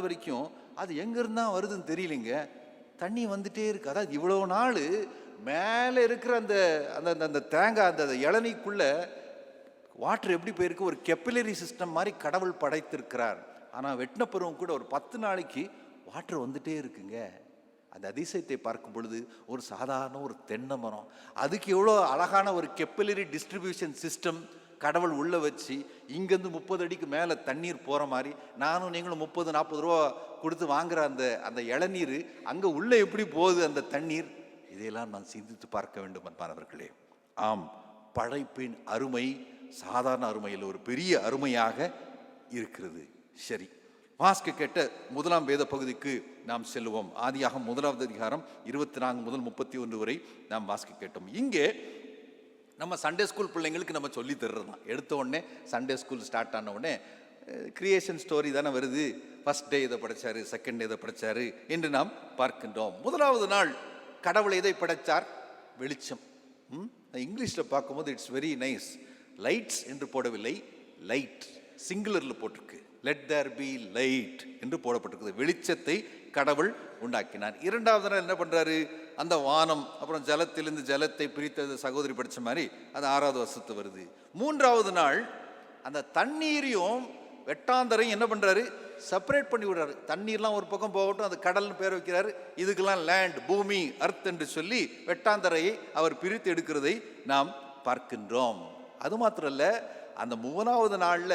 வரைக்கும் அது எங்கேருந்தா வருதுன்னு தெரியலைங்க, தண்ணி வந்துட்டே இருக்கு. அதாவது இவ்வளோ நாள் மேலே இருக்கிற அந்த அந்த அந்த தேங்காய், அந்த இளநீக்குள்ளே வாட்டர் எப்படி போயிருக்கு, ஒரு கெப்பிலரி சிஸ்டம் மாதிரி கடவுள் படைத்திருக்கிறார். ஆனால் வெட்டின பருவம் கூட ஒரு 10 நாளைக்கு வாட்டர் வந்துட்டே இருக்குங்க. அந்த அதிசயத்தை பார்க்கும் பொழுது ஒரு சாதாரண ஒரு தென்னை மரம், அதுக்கு எவ்வளோ அழகான ஒரு கெப்பிலரி டிஸ்ட்ரிபியூஷன் சிஸ்டம் கடவுள் உள்ள வச்சு இங்கேருந்து 30 அடிக்கு மேலே தண்ணீர் போகிற மாதிரி நானும் நீங்களும் 30-40 ரூபா கொடுத்து வாங்குற அந்த இளநீர் அங்கே உள்ளே எப்படி போகுது அந்த தண்ணீர்? இதையெல்லாம் நான் சிந்தித்து பார்க்க வேண்டும் அன்பானவர்களே. ஆம், படைப்பின் அருமை சாதாரண அருமையில் ஒரு பெரிய அருமையாக இருக்கிறது. சரி, வாசிக்க கேட்ட 1ஆம் வேத பகுதிக்கு நாம் செல்லுவோம். ஆதியாகமம் 1வது அதிகாரம் 24 முதல் 31 வரை நாம் வாசிக்க கேட்டோம். இங்கே நம்ம சண்டே ஸ்கூல் பிள்ளைங்களுக்கு நம்ம சொல்லி தர்றது தான். எடுத்த உடனே சண்டே ஸ்கூல் ஸ்டார்ட் ஆன உடனே கிரியேஷன் ஸ்டோரி தானே வருது. ஃபர்ஸ்ட் டே இதை படைச்சாரு, செகண்ட் டே இதை படைச்சாரு என்று நாம் பார்க்கின்றோம். 1வது நாள் கடவுள் எதை படைத்தார்? வெளிச்சம். இங்கிலீஷில் பார்க்கும்போது இட்ஸ் வெரி நைஸ். லைட்ஸ் என்று போடவில்லை, லைட் சிங்குலரில் போட்டிருக்கு. லெட் தேர் பி லைட் என்று போடப்பட்டிருக்குது. வெளிச்சத்தை கடவுள் உண்டாக்கினார். 2வது நாள் என்ன பண்ணுறாரு? அந்த வானம், அப்புறம் ஜலத்திலிருந்து ஜலத்தை பிரித்தது சகோதரி படித்த மாதிரி அது 6வது வருஷத்து வருது. 3வது நாள் அந்த தண்ணீரையும் வெட்டாந்தரையும் என்ன பண்றாரு, செப்பரேட் பண்ணி விடுறாரு. தண்ணீர்லாம் ஒரு பக்கம் போகட்டும், அது கடல்னு பேர் வைக்கிறாரு. இதுக்கெல்லாம் லேண்ட், பூமி, அர்த் என்று சொல்லி வெட்டாந்தரையை அவர் பிரித்து எடுக்கிறதை நாம் பார்க்கின்றோம். அது மாத்திரம் இல்ல, அந்த 3வது நாள்ல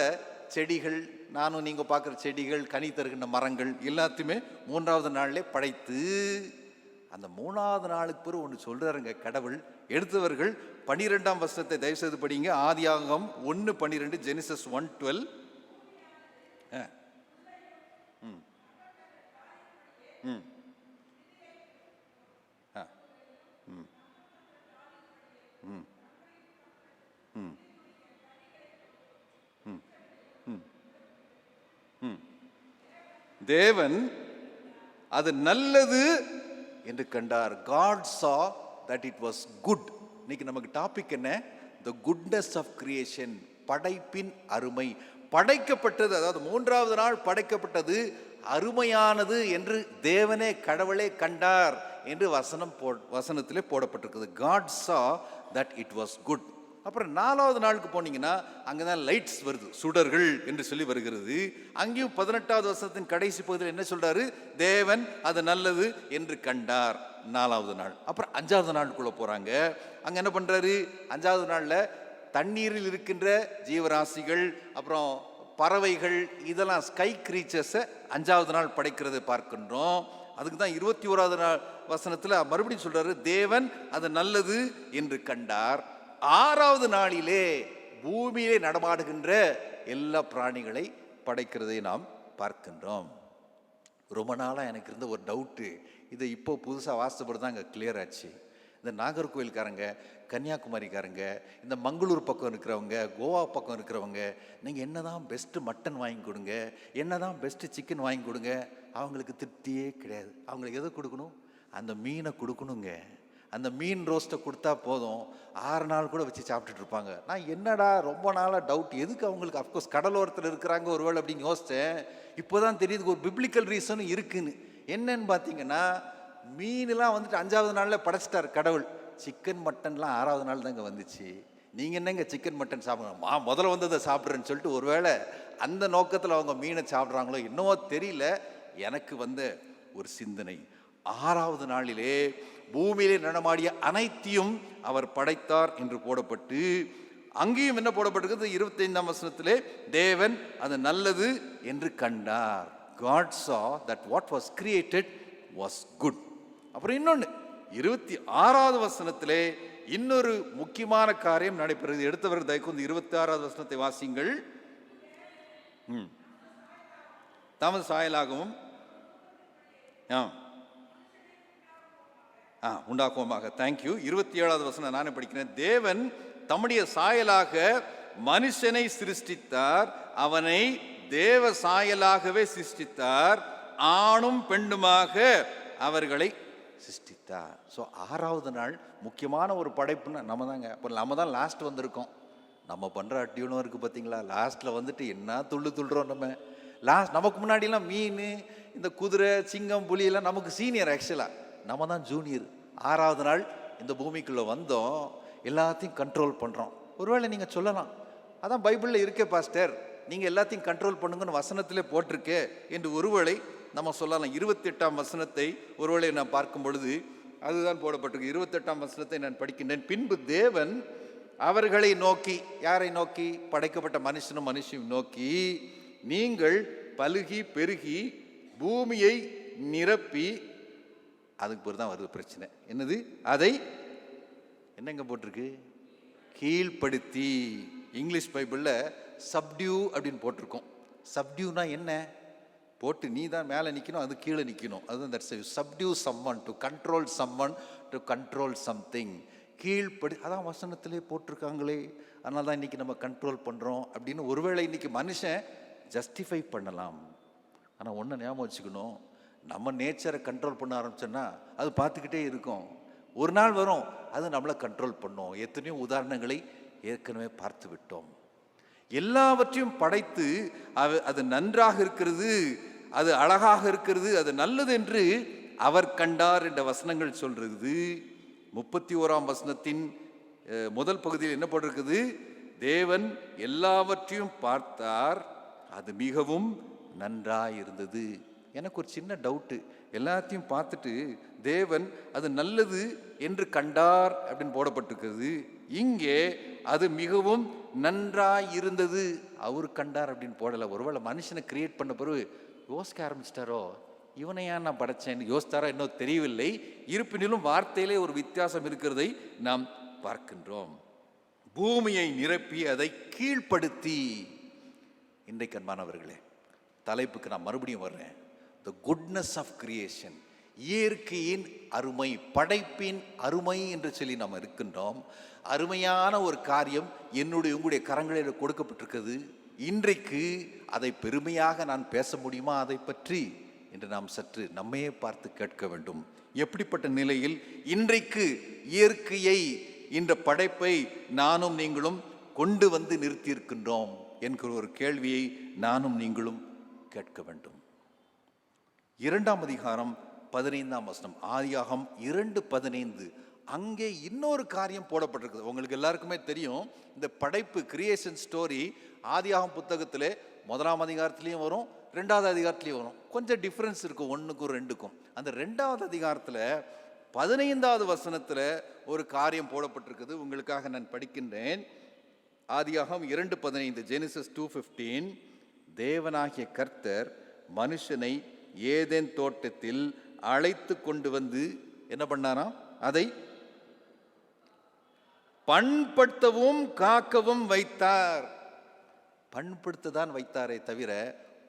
செடிகள், நானும் நீங்க பார்க்குற செடிகள், கனி தருகின்ற மரங்கள் எல்லாத்தையுமே 3வது நாள்லே படைத்து, அந்த 3வது நாளுக்கு பிறகு ஒன்று சொல்றாருங்க கடவுள். எடுத்தவர்கள் 12ஆம் வசனத்தை தயவு செய்து படிங்க. ஆதியாகமம் 1:12, ஜெனிசஸ் 1:12. தேவன் அது நல்லது என்று கண்டார். God saw that it was good. இன்னைக்கு நமக்கு டாபிக் என்ன? The goodness of creation. படைப்பின் அருமை. படைக்கப்பட்டது, அதாவது 3வது நாள் படைக்கப்பட்டது அருமையானது என்று தேவனே கடவுளே கண்டார் என்று வசனத்திலே போடப்பட்டிருக்குது. God saw that it was good. அப்புறம் 4வது நாளுக்கு போனீங்கன்னா அங்கதான் லைட்ஸ் வருது, சுடர்கள் என்று சொல்லி வருகிறது. அங்கேயும் 18வது வசனத்தின் கடைசி பகுதியில் என்ன சொல்றாரு? தேவன் அது நல்லது என்று கண்டார். 4வது நாள். அப்புறம் 5வது நாளுக்குள்ள போறாங்க. அங்க என்ன பண்றாரு? 5வது நாள்ல தண்ணீரில் இருக்கின்ற ஜீவராசிகள், அப்புறம் பறவைகள், இதெல்லாம் ஸ்கை கிரீச்சர்ஸை 5வது நாள் படைக்கிறதை பார்க்கின்றோம். அதுக்கு தான் 21வது நாள் வசனத்துல மறுபடியும் சொல்றாரு, தேவன் அது நல்லது என்று கண்டார். 6வது நாளிலே பூமியிலே நடமாடுகின்ற எல்லா பிராணிகளை படைக்கிறதை நாம் பார்க்கின்றோம். ரொம்ப நாளாக எனக்கு இருந்த ஒரு டவுட்டு, இதை இப்போ புதுசாக வாசிப்படி தான் அங்கே கிளியர் ஆச்சு. இந்த நாகர்கோவில்காரங்க, கன்னியாகுமரிக்காரங்க, இந்த மங்களூர் பக்கம் இருக்கிறவங்க, கோவா பக்கம் இருக்கிறவங்க, நீங்கள் என்ன தான் பெஸ்ட்டு மட்டன் வாங்கி கொடுங்க, என்ன தான் பெஸ்ட்டு சிக்கன் வாங்கி கொடுங்க, அவங்களுக்கு திருப்தியே கிடையாது. அவங்களுக்கு எதை கொடுக்கணும்? அந்த மீனை கொடுக்கணுங்க. அந்த மீன் ரோஸ்ட்டை கொடுத்தா போதும், 6 நாள் கூட வச்சு சாப்பிட்டுட்டு இருப்பாங்க. நான் என்னடா ரொம்ப நாளாக டவுட், எதுக்கு அவங்களுக்கு, அஃப்கோர்ஸ் கடலோரத்தில் இருக்கிறாங்க ஒருவேளை அப்படின்னு யோசித்தேன். இப்போ தான் தெரியுது ஒரு பிப்ளிக்கல் ரீசனும் இருக்குன்னு. என்னன்னு பார்த்தீங்கன்னா, மீன்லாம் வந்துட்டு 5வது நாளில் படைச்சிட்டார் கடவுள். சிக்கன் மட்டன்லாம் 6வது நாள் தாங்க வந்துச்சு. நீங்கள் என்னங்க சிக்கன் மட்டன் சாப்பிடுங்க, முதல்ல வந்ததை சாப்பிட்றேன்னு சொல்லிட்டு ஒருவேளை அந்த நோக்கத்தில் அவங்க மீனை சாப்பிட்றாங்களோ என்னவோ தெரியல. எனக்கு வந்த ஒரு சிந்தனை, 6வது நாளிலே பூமியிலே நடமாடிய அனைத்தையும் அவர் படைத்தார் என்று போடப்பட்டு, அங்கேயும் என்ன போடப்பட்டிருக்கிறது? 25ஆம் வசனத்திலே தேவன் அது நல்லது என்று கண்டார். God saw that what was created was good. அப்புறம் இன்னொன்று 26வது வசனத்திலே இன்னொரு முக்கியமான காரியம் நடைபெறுகிறது. எடுத்தவர் தயவுந்து 26வது வசனத்தை வாசிங்கள். தமது சாயலாகவும் உண்டாக்குவோமாக. தேங்க்யூ. 27வது வசனம் நானே படிக்கிறேன். தேவன் தம்முடைய சாயலாக மனுஷனை சிருஷ்டித்தார், அவனை தேவ சாயலாகவே சிருஷ்டித்தார், ஆணும் பெண்ணுமாக அவர்களை சிருஷ்டித்தார். ஸோ 6வது நாள் முக்கியமான ஒரு படைப்புன்னு நம்ம தாங்க. இப்போ நம்ம தான் லாஸ்ட் வந்திருக்கோம். நம்ம பண்ணுற அட்டியூனும் இருக்குது பார்த்தீங்களா? லாஸ்ட்டில் வந்துட்டு என்ன துள்ளுறோம் நம்ம. நமக்கு முன்னாடிலாம் மீன், இந்த குதிரை, சிங்கம், புலியெல்லாம் நமக்கு சீனியர். ஆக்சுவலாக நம்ம தான் ஜூனியர். 6வது நாள் இந்த பூமிக்குள்ளே வந்தோம், எல்லாத்தையும் கண்ட்ரோல் பண்ணுறோம். ஒருவேளை நீங்கள் சொல்லலாம், அதான் பைபிளில் இருக்கே பாஸ்டர், நீங்கள் எல்லாத்தையும் கண்ட்ரோல் பண்ணுங்கன்னு வசனத்திலே போட்டிருக்கே என்று ஒருவேளை நம்ம சொல்லலாம். 28ஆம் வசனத்தை ஒருவேளை நான் பார்க்கும் பொழுது அதுதான் போடப்பட்டிருக்கு. 28ஆம் வசனத்தை நான் படிக்கின்றேன். பின்பு தேவன் அவர்களை நோக்கி, யாரை நோக்கி? படைக்கப்பட்ட மனுஷனும் மனுஷியும் நோக்கி, நீங்கள் பலுகி பெருகி பூமியை நிரப்பி, அதுக்கு பிறகு தான் வருது பிரச்சனை. என்னது? அதை என்னங்க போட்டிருக்கு? கீழ்ப்படுத்தி. இங்கிலீஷ் பைபிளில் சப்டியூ அப்படின்னு போட்டிருக்கோம். சப்டியூனா என்ன? போட்டு நீ தான் மேலே நிற்கணும், அது கீழே நிற்கணும். அதுதான் that's subdue someone, to control someone, to control something. கீழ்ப்படி, அதான் வசனத்திலே போட்டிருக்காங்களே, அதனால தான் இன்றைக்கி நம்ம கண்ட்ரோல் பண்ணுறோம் அப்படின்னு ஒருவேளை இன்றைக்கி மனுஷன் ஜஸ்டிஃபை பண்ணலாம். ஆனால் ஒன்று ஞாபகம் வச்சுக்கணும், நம்ம நேச்சரை கண்ட்ரோல் பண்ண ஆரம்பிச்சோன்னா அது பார்த்துக்கிட்டே இருக்கும். ஒரு நாள் வரும் அது நம்மளை கண்ட்ரோல் பண்ணும். எத்தனையோ உதாரணங்களை ஏற்கனவே பார்த்து விட்டோம். எல்லாவற்றையும் படைத்து அது நன்றாக இருக்கிறது, அது அழகாக இருக்கிறது, அது நல்லது என்று அவர் கண்டார் என்ற வசனங்கள் சொல்றது. 31ஆம் வசனத்தின் முதல் பகுதியில் என்ன போட்டிருக்குது? தேவன் எல்லாவற்றையும் பார்த்தார், அது மிகவும் நன்றாயிருந்தது. எனக்கு ஒரு சின்ன டவுட்டு. எல்லாத்தையும் பார்த்துட்டு தேவன் அது நல்லது என்று கண்டார் அப்படின்னு போடப்பட்டிருக்கிறது. இங்கே அது மிகவும் நன்றாயிருந்தது அவர் கண்டார் அப்படின்னு போடலை. ஒருவேளை மனுஷனை கிரியேட் பண்ண பிறகு யோசிக்க ஆரம்பிச்சிட்டாரோ, இவனை ஏன் நான் படைச்சேன்னு யோசித்தாரோ இன்னும் தெரியவில்லை. இருப்பினும் வார்த்தையிலே ஒரு வித்தியாசம் இருக்கிறதை நாம் பார்க்கின்றோம். பூமியை நிரப்பி அதை கீழ்ப்படுத்தி. இன்றைக்கு அன்பானவர்களே, தலைப்புக்கு நான் மறுபடியும் வர்றேன். த குட்னஸ் ஆஃப் கிரியேஷன், இயற்கையின் அருமை, படைப்பின் அருமை என்று சொல்லி நாம் இருக்கின்றோம். அருமையான ஒரு காரியம் என்னுடைய உங்களுடைய கரங்களில் கொடுக்கப்பட்டிருக்கிறது. இன்றைக்கு அதை பெருமையாக நான் பேச முடியுமா அதை பற்றி என்று நாம் சற்று நம்மையே பார்த்து கேட்க வேண்டும். எப்படிப்பட்ட நிலையில் இன்றைக்கு இயற்கையை, இந்த படைப்பை நானும் நீங்களும் கொண்டு வந்து நிறுத்தியிருக்கின்றோம் என்கிற ஒரு கேள்வியை நானும் நீங்களும் கேட்க வேண்டும். 2ஆம் அதிகாரம் 15ஆம் வசனம், ஆதியாகமம் 2:15. அங்கே இன்னொரு காரியம் போடப்பட்டிருக்குது. உங்களுக்கு எல்லாருக்குமே தெரியும், இந்த படைப்பு கிரியேஷன் ஸ்டோரி ஆதியாகமம் புத்தகத்திலே 1ஆம் அதிகாரத்திலையும் வரும், 2வது அதிகாரத்திலையும் வரும். கொஞ்சம் டிஃப்ரென்ஸ் இருக்கும் 1க்கும் 2க்கும். அந்த 2வது அதிகாரத்தில் 15வது வசனத்தில் ஒரு காரியம் போடப்பட்டிருக்குது. உங்களுக்காக நான் படிக்கின்றேன். ஆதியாகமம் 2:15, ஜெனிசிஸ் 2:15. தேவனாகிய கர்த்தர் மனுஷனை ஏதேன் தோட்டத்தில் அழைத்து கொண்டு வந்து என்ன பண்ணாராம்? அதை பண்படுத்தவும் காக்கவும் வைத்தார். பண்படுத்ததான் வைத்தாரே தவிர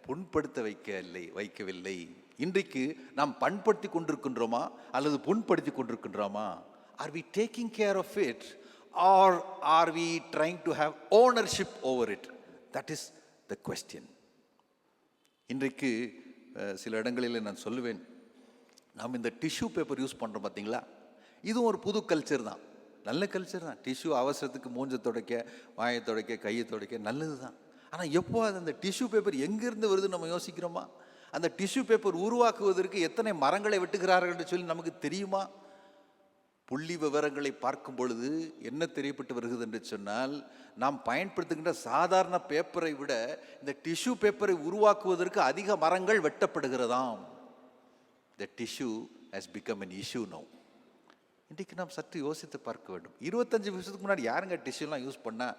புண்படுத்த வைக்கவில்லை. இன்றைக்கு நாம் பண்படுத்தி கொண்டிருக்கின்றோமா அல்லது புண்படுத்தி கொண்டிருக்கின்றோமா? Are we taking care of it or are we trying to have ownership over it? That is the question. இன்றைக்கு சில இடங்களில் நான் சொல்லுவேன், நாம் இந்த டிஷ்யூ பேப்பர் யூஸ் பண்ணுறோம் பார்த்தீங்களா, இதுவும் ஒரு புது கல்ச்சர் தான், நல்ல கல்ச்சர் தான். டிஷ்யூ அவசரத்துக்கு மூஞ்சை துடைக்க, வாயை துடைக்க, கையை துடைக்க நல்லது தான். ஆனால் எப்போ அது அந்த டிஷ்யூ பேப்பர் எங்கேருந்து வருது நம்ம யோசிக்கிறோமா? அந்த டிஷ்யூ பேப்பர் உருவாக்குவதற்கு எத்தனை மரங்களை வெட்டுகிறார்கள் என்று சொல்லி நமக்கு தெரியுமா? புள்ளி விவரங்களை பார்க்கும் பொழுது என்ன தெரியப்பட்டு வருகிறது என்று சொன்னால், நாம் பயன்படுத்துகின்ற சாதாரண பேப்பரை விட இந்த டிஷ்யூ பேப்பரை உருவாக்குவதற்கு அதிக மரங்கள் வெட்டப்படுகிறதாம். The tissue has become an issue now. இன்றைக்கு நாம் சற்று யோசித்து பார்க்க வேண்டும். 25 வருஷத்துக்கு முன்னாடி யாருங்க டிஷ்யூலாம் யூஸ் பண்ணால்?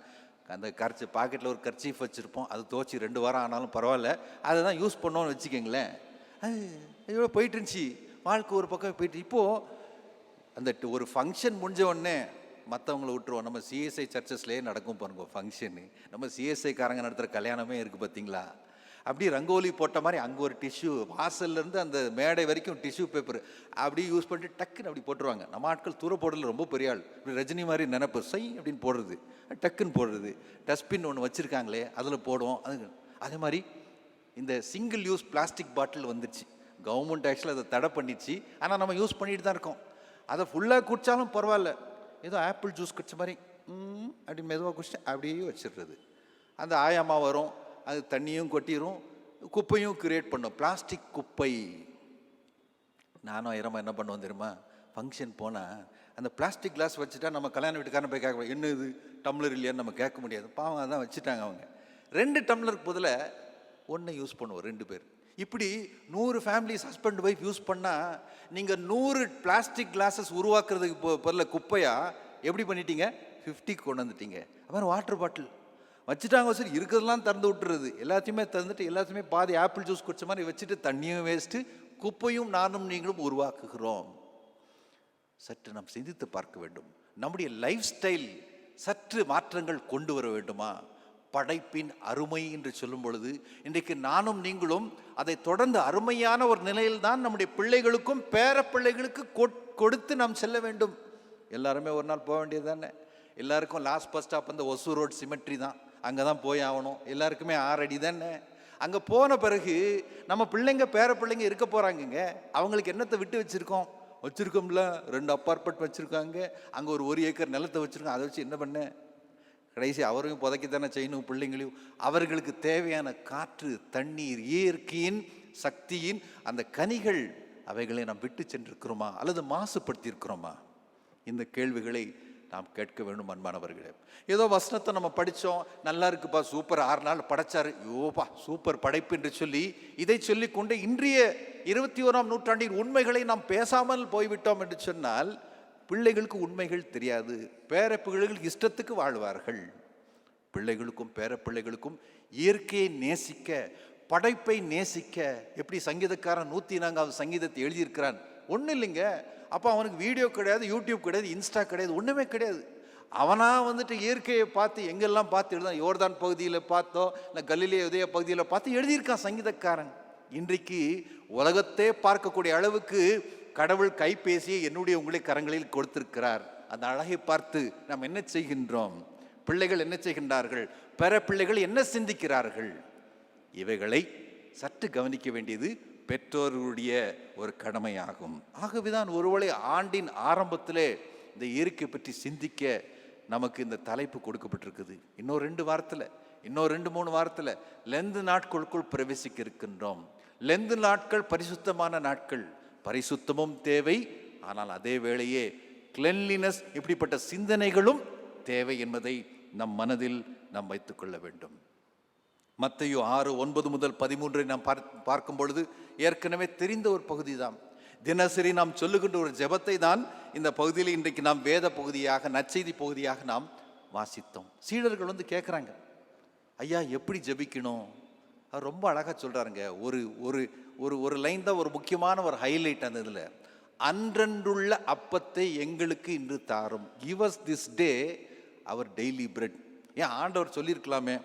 அந்த பாக்கெட்டில் ஒரு கர்ச்சீஃப் வச்சுருப்போம், அது துவச்சி 2 வாரம் ஆனாலும் பரவாயில்ல, அதை தான் யூஸ் பண்ணோன்னு வச்சுக்கோங்களேன். அது எவ்வளோ போயிட்டு இருந்துச்சு, வாழ்க்கை ஒரு பக்கம் போயிட்டு. இப்போது அந்த ஒரு ஃபங்க்ஷன் முடிஞ்ச உடனே மற்றவங்களை விட்டுருவோம். நம்ம சிஎஸ்ஐ சர்ச்சஸ்லேயே நடக்கும் பாருங்க ஃபங்க்ஷனு, நம்ம சிஎஸ்ஐ காரங்க நடத்துகிற கல்யாணமே இருக்குது பார்த்தீங்களா? அப்படி ரங்கோலி போட்ட மாதிரி அங்கே ஒரு டிஷ்யூ, வாசல்லேருந்து அந்த மேடை வரைக்கும் டிஷ்யூ பேப்பர் அப்படி யூஸ் பண்ணிட்டு டக்குன்னு அப்படி போட்டுருவாங்க. நம்ம ஆட்கள் தூர போடுறதுல ரொம்ப பெரிய ஆள், இப்படி ரஜினி மாதிரி நினைப்பு, சை அப்படின்னு போடுறது, டக்குன்னு போடுறது. டஸ்ட்பின் ஒன்று வச்சுருக்காங்களே அதில் போடுவோம். அதே மாதிரி இந்த சிங்கிள் யூஸ் பிளாஸ்டிக் பாட்டில் வந்துடுச்சு. கவர்மெண்ட் ஆக்சுவலாக அதை தடை பண்ணிடுச்சு, ஆனால் நம்ம யூஸ் பண்ணிட்டு தான் இருக்கோம். அதை ஃபுல்லாக குடித்தாலும் பரவாயில்ல, ஏதோ ஆப்பிள் ஜூஸ் குடிச்ச மாதிரி அப்படி மெதுவாக குடிச்சிட்டு அப்படியே வச்சிடுறது. அந்த ஆயாமா வரும், அது தண்ணியும் கொட்டிடும், குப்பையும் கிரியேட் பண்ணும், பிளாஸ்டிக் குப்பை. நானும் இரமா என்ன பண்ணுவோம் தெரியுமா? ஃபங்க்ஷன் போனால் அந்த பிளாஸ்டிக் கிளாஸ் வச்சுட்டா நம்ம கல்யாண வீட்டுக்காரன் போய் கேட்க, என்ன இது டம்ளர் இல்லையான்னு நம்ம கேட்க முடியாது. பாவம் அதான் வச்சுட்டாங்க அவங்க. 2 டம்ளருக்கு பதிலாக 1 யூஸ் பண்ணுவோம் 2 பேர். இப்படி 100 ஃபேமிலிஸ் ஹஸ்பண்ட் ஒய்ஃப் யூஸ் பண்ணால் நீங்கள் 100 பிளாஸ்டிக் கிளாஸஸ் உருவாக்குறதுக்கு பதில் குப்பையா எப்படி பண்ணிட்டீங்க? 50 கொண்டு வந்துட்டீங்க. அப்புறம் வாட்டர் பாட்டில் வச்சுட்டாங்க, சரி இருக்கிறதெல்லாம் திறந்து விட்டுறது, எல்லாத்தையுமே திறந்துட்டு எல்லாத்தையுமே பாதி ஆப்பிள் ஜூஸ் குடிச்ச மாதிரி வச்சுட்டு தண்ணியும் வேஸ்ட்டு, குப்பையும் நானும் நீங்களும் உருவாக்குகிறோம். சற்று நாம் சிந்தித்து பார்க்க வேண்டும். நம்முடைய லைஃப் ஸ்டைல் சற்று மாற்றங்கள் கொண்டு வர வேண்டுமா? படைப்பின் அருமை என்று சொல்லும் பொழுது இன்றைக்கு நானும் நீங்களும் அதை தொடர்ந்து அருமையான ஒரு நிலையில் தான் நம்முடைய பிள்ளைகளுக்கும் பேர பிள்ளைகளுக்கு கொடுத்து நாம் செல்ல வேண்டும். எல்லாருமே ஒரு நாள் போக வேண்டியது தானே. எல்லாருக்கும் லாஸ்ட் பஸ் ஸ்டாப் அந்த ஒசூர் ரோட் சிமெட்ரி தான், அங்கே தான் போய் ஆகணும். எல்லாருக்குமே 6 அடி தானே. அங்கே போன பிறகு நம்ம பிள்ளைங்க பேர பிள்ளைங்க இருக்க போகிறாங்கங்க. அவங்களுக்கு என்னத்தை விட்டு வச்சுருக்கோம்ல, 2 அப்பார்ட்மெண்ட் வச்சுருக்காங்க, அங்கே ஒரு ஏக்கர் நிலத்தை வச்சுருக்கோம். அதை வச்சு என்ன பண்ண? கடைசி அவரையும் புதைக்கத்தானே செய்யணும், பிள்ளைங்களையும். அவர்களுக்கு தேவையான காற்று, தண்ணீர், இயற்கையின் சக்தியின் அந்த கனிகள், அவைகளை நாம் விட்டு சென்றிருக்கிறோமா அல்லது மாசுபடுத்தி இருக்கிறோமா? இந்த கேள்விகளை நாம் கேட்க வேண்டும் அன்பானவர்களே. ஏதோ வசனத்தை நம்ம படித்தோம், நல்லா இருக்குப்பா, சூப்பர், 6 நாள் படைச்சாரு, யோப்பா சூப்பர் படைப்பு என்று சொல்லி இதை சொல்லிக்கொண்டு இன்றைய 21ஆம் நூற்றாண்டின் உண்மைகளை நாம் பேசாமல் போய்விட்டோம் என்று சொன்னால் பிள்ளைகளுக்கு உண்மைகள் தெரியாது. பேரப்பிள்ளைகள் இஷ்டத்துக்கு வாழ்வார்கள். பிள்ளைகளுக்கும் பேரப்பிள்ளைகளுக்கும் இயற்கையை நேசிக்க, படைப்பை நேசிக்க, எப்படி சங்கீதக்காரன் 104வது சங்கீதத்தை எழுதியிருக்கிறான். ஒன்றும் இல்லைங்க, அப்போ அவனுக்கு வீடியோ கிடையாது, யூடியூப் கிடையாது, இன்ஸ்டா கிடையாது, ஒன்றுமே கிடையாது. அவனா வந்துட்டு இயற்கையை பார்த்து எங்கெல்லாம் பார்த்து எழுதான், யோர்தான் பகுதியில் பார்த்தோ இல்லை கலிலே உதய பகுதியில் பார்த்து எழுதியிருக்கான் சங்கீதக்காரன். இன்றைக்கு உலகத்தை பார்க்கக்கூடிய அளவுக்கு கடவுள் கைபேசியை என்னுடைய உங்களை கரங்களில் கொடுத்திருக்கிறார். அந்த அழகை பார்த்து நாம் என்ன செய்கின்றோம்? பிள்ளைகள் என்ன செய்கின்றார்கள்? பிற பிள்ளைகள் என்ன சிந்திக்கிறார்கள்? இவைகளை சற்று கவனிக்க வேண்டியது பெற்றோர்களுடைய ஒரு கடமையாகும். ஆகவேதான் ஒருவேளை ஆண்டின் ஆரம்பத்திலே இந்த இயற்கை பற்றி சிந்திக்க நமக்கு இந்த தலைப்பு கொடுக்கப்பட்டிருக்குது. இன்னும் 2 வாரத்தில், இன்னும் 2-3 வாரத்தில் லெந்து நாட்களுக்குள் பிரவேசிக்க இருக்கின்றோம். லெந்து நாட்கள் பரிசுத்தமான நாட்கள். பரிசுத்தமும் தேவை, ஆனால் அதே வேளையே கிளென்லினஸ், இப்படிப்பட்ட சிந்தனைகளும் தேவை என்பதை நம் மனதில் நாம் வைத்துக்கொள்ள வேண்டும். மத்தேயு 6:9 முதல் 13 நாம் பார்க்கும் பொழுது ஏற்கனவே தெரிந்த ஒரு பகுதி தான். தினசரி நாம் சொல்லுகின்ற ஒரு ஜெபத்தை தான் இந்த பகுதியில் இன்றைக்கு நாம் வேத பகுதியாக, நற்செய்தி பகுதியாக நாம் வாசித்தோம். சீடர்கள் வந்து கேட்குறாங்க, ஐயா எப்படி ஜெபிக்கணும்? அவர் ரொம்ப அழகாக சொல்கிறாருங்க. ஒரு லைன் தான் ஒரு முக்கியமான ஒரு ஹைலைட் அந்த இதில். அன்றன்றுள்ள அப்பத்தை எங்களுக்கு இன்று தாரும், give us this day our daily bread. ஏன் ஆண்டவர் சொல்லியிருக்கலாமே,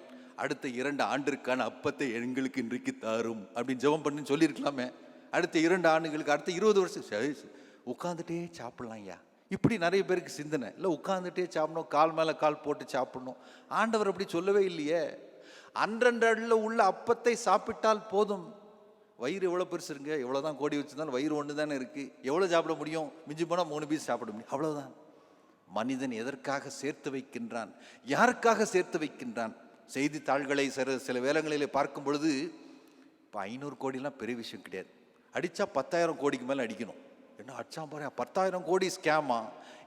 அடுத்த 2 ஆண்டிற்கான அப்பத்தை எங்களுக்கு இன்றைக்கு தாரும் அப்படின்னு ஜெபம் பண்ணி சொல்லியிருக்கலாமே. அடுத்த 2 ஆண்டுகளுக்கு, அடுத்த 20 வருஷம் உட்காந்துட்டே சாப்பிட்லாம் ஐயா. இப்படி நிறைய பேருக்கு சிந்தனை இல்லை, உட்காந்துட்டே சாப்பிடணும், கால் மேலே கால் போட்டு சாப்பிடணும். ஆண்டவர் அப்படி சொல்லவே இல்லையே. அன்றன்றில் உள்ள அப்பத்தை சாப்பிட்டால் போதும். வயிறு எவ்வளோ பெருசு இருங்க, எவ்வளோதான் கோடி வச்சுருந்தாலும் வயிறு ஒன்று தானே இருக்குது. எவ்வளோ சாப்பிட முடியும்? மிஞ்சி போனால் 3 பீஸ் சாப்பிட முடியும், அவ்வளோதான். மனிதன் எதற்காக சேர்த்து வைக்கின்றான்? யாருக்காக சேர்த்து வைக்கின்றான்? செய்தித்தாள்களை சில வேளங்களிலே பார்க்கும் பொழுது, இப்போ 500 கோடிலாம் பெரிய விஷயம் கிடையாது. அடித்தா 10,000 கோடிக்கு மேலே அடிக்கணும். என்ன அடிச்சா பாரு, 10,000 கோடி ஸ்கேமா?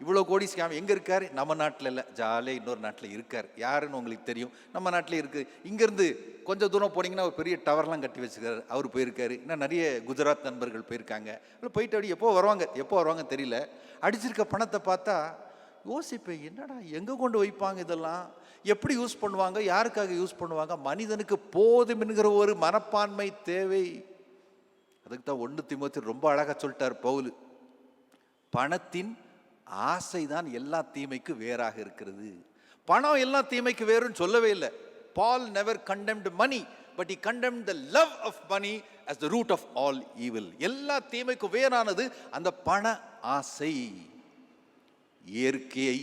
இவ்வளோ கோடி ஸ்கேம் எங்கே இருக்கார்? நம்ம நாட்டில் இல்லை, ஜாலியாக இன்னொரு நாட்டில் இருக்கார். யாருன்னு உங்களுக்கு தெரியும், நம்ம நாட்டிலே இருக்குது. இங்கேருந்து கொஞ்சம் தூரம் போனீங்கன்னா ஒரு பெரிய டவர்லாம் கட்டி வச்சுருக்காரு, அவர் போயிருக்காரு. இன்னும் நிறைய குஜராத் நண்பர்கள் போயிருக்காங்க. போயிட்டு அப்படி எப்போ வருவாங்க தெரியல. அடிச்சிருக்க பணத்தை பார்த்தா யோசிப்பேன், என்னடா எங்கே கொண்டு வைப்பாங்க இதெல்லாம்? எப்படி யூஸ் பண்ணுவாங்க? யாருக்காக யூஸ் பண்ணுவாங்க? மனிதனுக்கு போதும் என்கிற ஒரு மனப்பான்மை தேவை. அதுக்கு தான் 1 தீமோத்தேயு ரொம்ப அழகாக சொல்லிட்டார் பவுல், பணத்தின் ஆசைதான் எல்லா தீமைக்கு வேறாக இருக்கிறது. பணம் எல்லா தீமைக்கு வேறுன்னு சொல்லவே இல்லை. Paul never condemned money, but he condemned the love of money as the root of all evil. எல்லா தீமைக்கு வேறானது அந்த பண ஆசை. இயற்கையை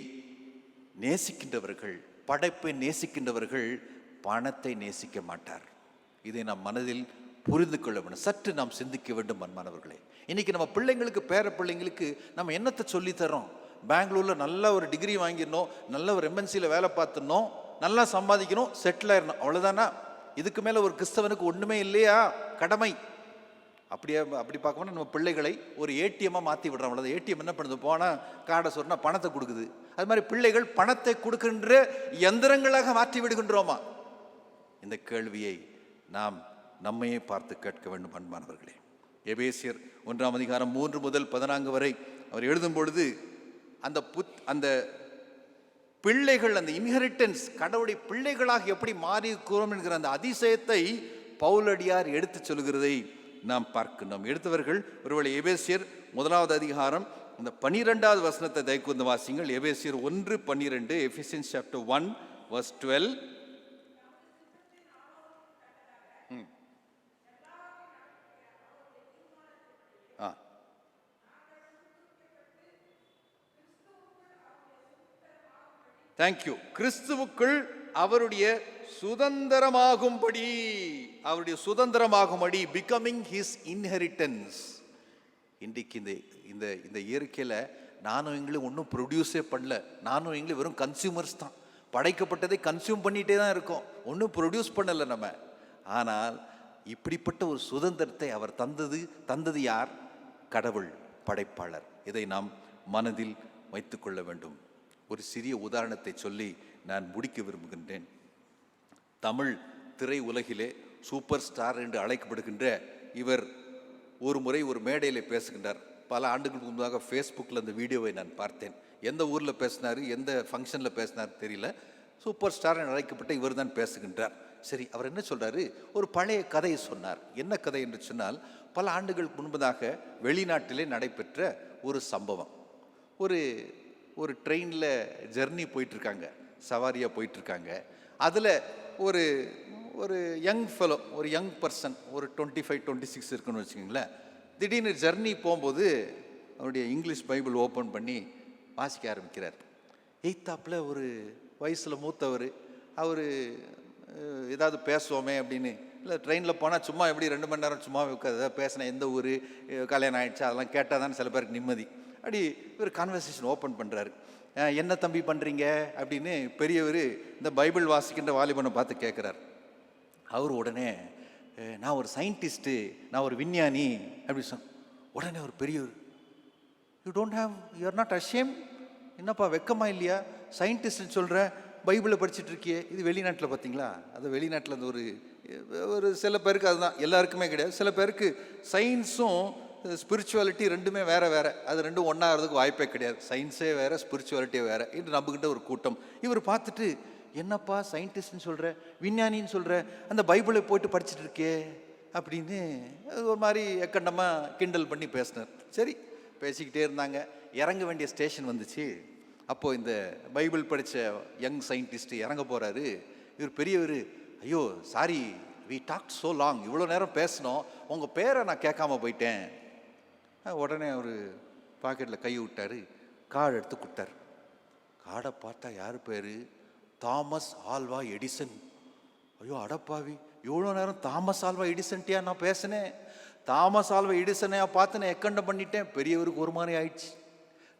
நேசிக்கின்றவர்கள், படைப்பை நேசிக்கின்றவர்கள் பணத்தை நேசிக்க மாட்டார். இதை நாம் மனதில் புரிந்து கொள்ள வேண்டும். சற்று நாம் சிந்திக்க வேண்டும் அன்பானவர்களே. இன்னைக்கு நம்ம பிள்ளைங்களுக்கு, பேர பிள்ளைங்களுக்கு நம்ம என்னத்தை சொல்லித்தரோம்? பெங்களூரில் நல்ல ஒரு டிகிரி வாங்கிடணும், நல்ல ஒரு MNCயில் வேலை பார்த்துடணும், நல்லா சம்பாதிக்கணும், செட்டில் ஆயிடணும், அவ்வளோதானா? இதுக்கு மேலே ஒரு கிறிஸ்தவனுக்கு ஒன்றுமே இல்லையா? கடமை. அப்படி பார்க்கணும்னா நம்ம பிள்ளைகளை ஒரு ஏடிஎம்மாக மாற்றி விடுறோம். அவ்வளோ ஏடிஎம் என்ன பண்ணுது? போனால் கார்டை சொன்னால் பணத்தை கொடுக்குது. அது மாதிரி பிள்ளைகள் பணத்தை கொடுக்கின்ற எந்திரங்களாக மாற்றி விடுகின்றோமா? இந்த கேள்வியை நாம் நம்மையே பார்த்து கேட்க வேண்டும் அன்பானவர்களே. எபேசியர் 1ஆம் அதிகாரம் 3 முதல் 14 வரை அவர் எழுதும் பொழுது அந்த பிள்ளைகள், அந்த இன்ஹெரிட்டன்ஸ், கடவுளுடைய பிள்ளைகளாக எப்படி மாறி இருக்கிறோம் என்கிற அந்த அதிசயத்தை பவுலடியார் எடுத்து சொல்கிறதை நாம் பார்க்கணும். எடுத்தவர்கள் ஒருவேளை எபேசியர் 1ஆவது அதிகாரம் அந்த 12வது வசனத்தை தயவுந்து வாசிங்கள். எபேசியர் 1:12, எபேசியன்ஸ் சாப்டர் 1 verse 12. தேங்க்யூ. கிறிஸ்துவுக்குள் அவருடைய சுதந்திரமாகும்படி பிகமிங் ஹிஸ் இன்ஹெரிட்டன்ஸ். இன்றைக்கு இந்த இயற்கையில் நானும் எங்களும் ஒன்றும் ப்ரொடியூஸே பண்ணல. நானும் எங்களும் வெறும் கன்சியூமர்ஸ் தான். படைக்கப்பட்டதை கன்சியூம் பண்ணிகிட்டே தான் இருக்கோம், ஒன்றும் ப்ரொடியூஸ் பண்ணலை நம்ம. ஆனால் இப்படிப்பட்ட ஒரு சுதந்திரத்தை அவர் தந்தது யார்? கடவுள், படைப்பாளர். இதை நாம் மனதில் வைத்துக்கொள்ள வேண்டும். ஒரு சிறிய உதாரணத்தை சொல்லி நான் முடிக்க விரும்புகின்றேன். தமிழ் திரை உலகிலே சூப்பர் ஸ்டார் என்று அழைக்கப்படுகின்ற இவர் ஒரு முறை ஒரு மேடையில் பேசுகின்றார். பல ஆண்டுகளுக்கு முன்பாக ஃபேஸ்புக்கில் அந்த வீடியோவை நான் பார்த்தேன். எந்த ஊரில் பேசினார், எந்த ஃபங்க்ஷனில் பேசினார் தெரியல. சூப்பர் ஸ்டார் என்று அழைக்கப்பட்ட இவர் தான் பேசுகின்றார். சரி, அவர் என்ன சொல்கிறாரு, ஒரு பழைய கதையை சொன்னார். என்ன கதை என்று சொன்னால், பல ஆண்டுகளுக்கு முன்பதாக வெளிநாட்டிலே நடைபெற்ற ஒரு சம்பவம். ஒரு ட்ரெயினில் ஜெர்னி போயிட்டுருக்காங்க, சவாரியாக போயிட்டுருக்காங்க. அதில் ஒரு யங் ஃபெலோ, ஒரு யங் பர்சன், ஒரு 25-26 இருக்குன்னு வச்சுக்கோங்களேன். திடீர்னு ஜெர்னி போகும்போது அவருடைய இங்கிலீஷ் பைபிள் ஓப்பன் பண்ணி வாசிக்க ஆரம்பிக்கிறார். எய்த்தாப்பில் ஒரு வயசில் மூத்தவர், அவர் ஏதாவது பேசுவோமே அப்படின்னு, இல்லை ட்ரெயினில் போனால் சும்மா எப்படி 2 மணி நேரம் சும்மா உட்காது, ஏதாவது பேசினா எந்த ஊர், கல்யாணம் ஆகிடுச்சா, அதெல்லாம் கேட்டால் தான் சில பேருக்கு நிம்மதி. அப்படி இவர் கான்வர்சேஷன் ஓப்பன் பண்ணுறாரு. என்ன தம்பி பண்ணுறீங்க அப்படின்னு பெரியவர் இந்த பைபிள் வாசிக்கின்ற வாலிபனை பார்த்து கேட்குறார். அவர் உடனே, நான் ஒரு சயின்டிஸ்ட்டு, நான் ஒரு விஞ்ஞானி அப்படி சொன்ன உடனே ஒரு பெரியவர், யூ ஆர் நாட் அஷேம், என்னப்பா வெக்கமா இல்லையா, சயின்டிஸ்ட்னு சொல்கிற, பைபிளை படிச்சுட்டு இருக்கியே. இது வெளிநாட்டில் பார்த்தீங்களா, அது வெளிநாட்டில் அந்த ஒரு சில பேருக்கு, அதுதான் எல்லாருக்குமே கிடையாது, சில பேருக்கு சயின்ஸும் ஸ்பிரிச்சுவாலிட்டி ரெண்டுமே வேறு வேறு, அது ரெண்டும் ஒன்றாகிறதுக்கு வாய்ப்பே கிடையாது. சயின்ஸே வேறு, ஸ்பிரிச்சுவாலிட்டியே வேறு என்று நம்பிக்கிட்ட ஒரு கூட்டம். இவர் பார்த்துட்டு, என்னப்பா சயின்டிஸ்ட்னு சொல்கிற, விஞ்ஞானின்னு சொல்கிற, அந்த பைபிளை போட்டு படிச்சுட்டு இருக்கே அப்படின்னு ஒரு மாதிரி எக்கண்டமாக கிண்டல் பண்ணி பேசினார். சரி, பேசிக்கிட்டே இருந்தாங்க. இறங்க வேண்டிய ஸ்டேஷன் வந்துச்சு. அப்போது இந்த பைபிள் படித்த யங் சயின்டிஸ்ட்டு இறங்க போகிறாரு. இவர் பெரியவர், ஐயோ sorry, we talk so long, இவ்வளோ நேரம் பேசினோம், உங்கள் பேரை நான் கேட்காம போயிட்டேன். உடனே அவர் பாக்கெட்டில் கை விட்டார், கார்டு எடுத்து கொடுத்தார். கார்டை பார்த்தா யார் பேர், தாமஸ் ஆல்வா எடிசன். ஐயோ அடப்பாவி, இவ்வளோ நேரம் தாமஸ் ஆல்வா எடிசன்ட்டியா நான் பேசினேன், தாமஸ் ஆல்வா எடிசனையா பார்த்து நான் எக்கண்டம் பண்ணிட்டேன். பெரியவருக்கு ஒரு மாதிரி ஆயிடுச்சு.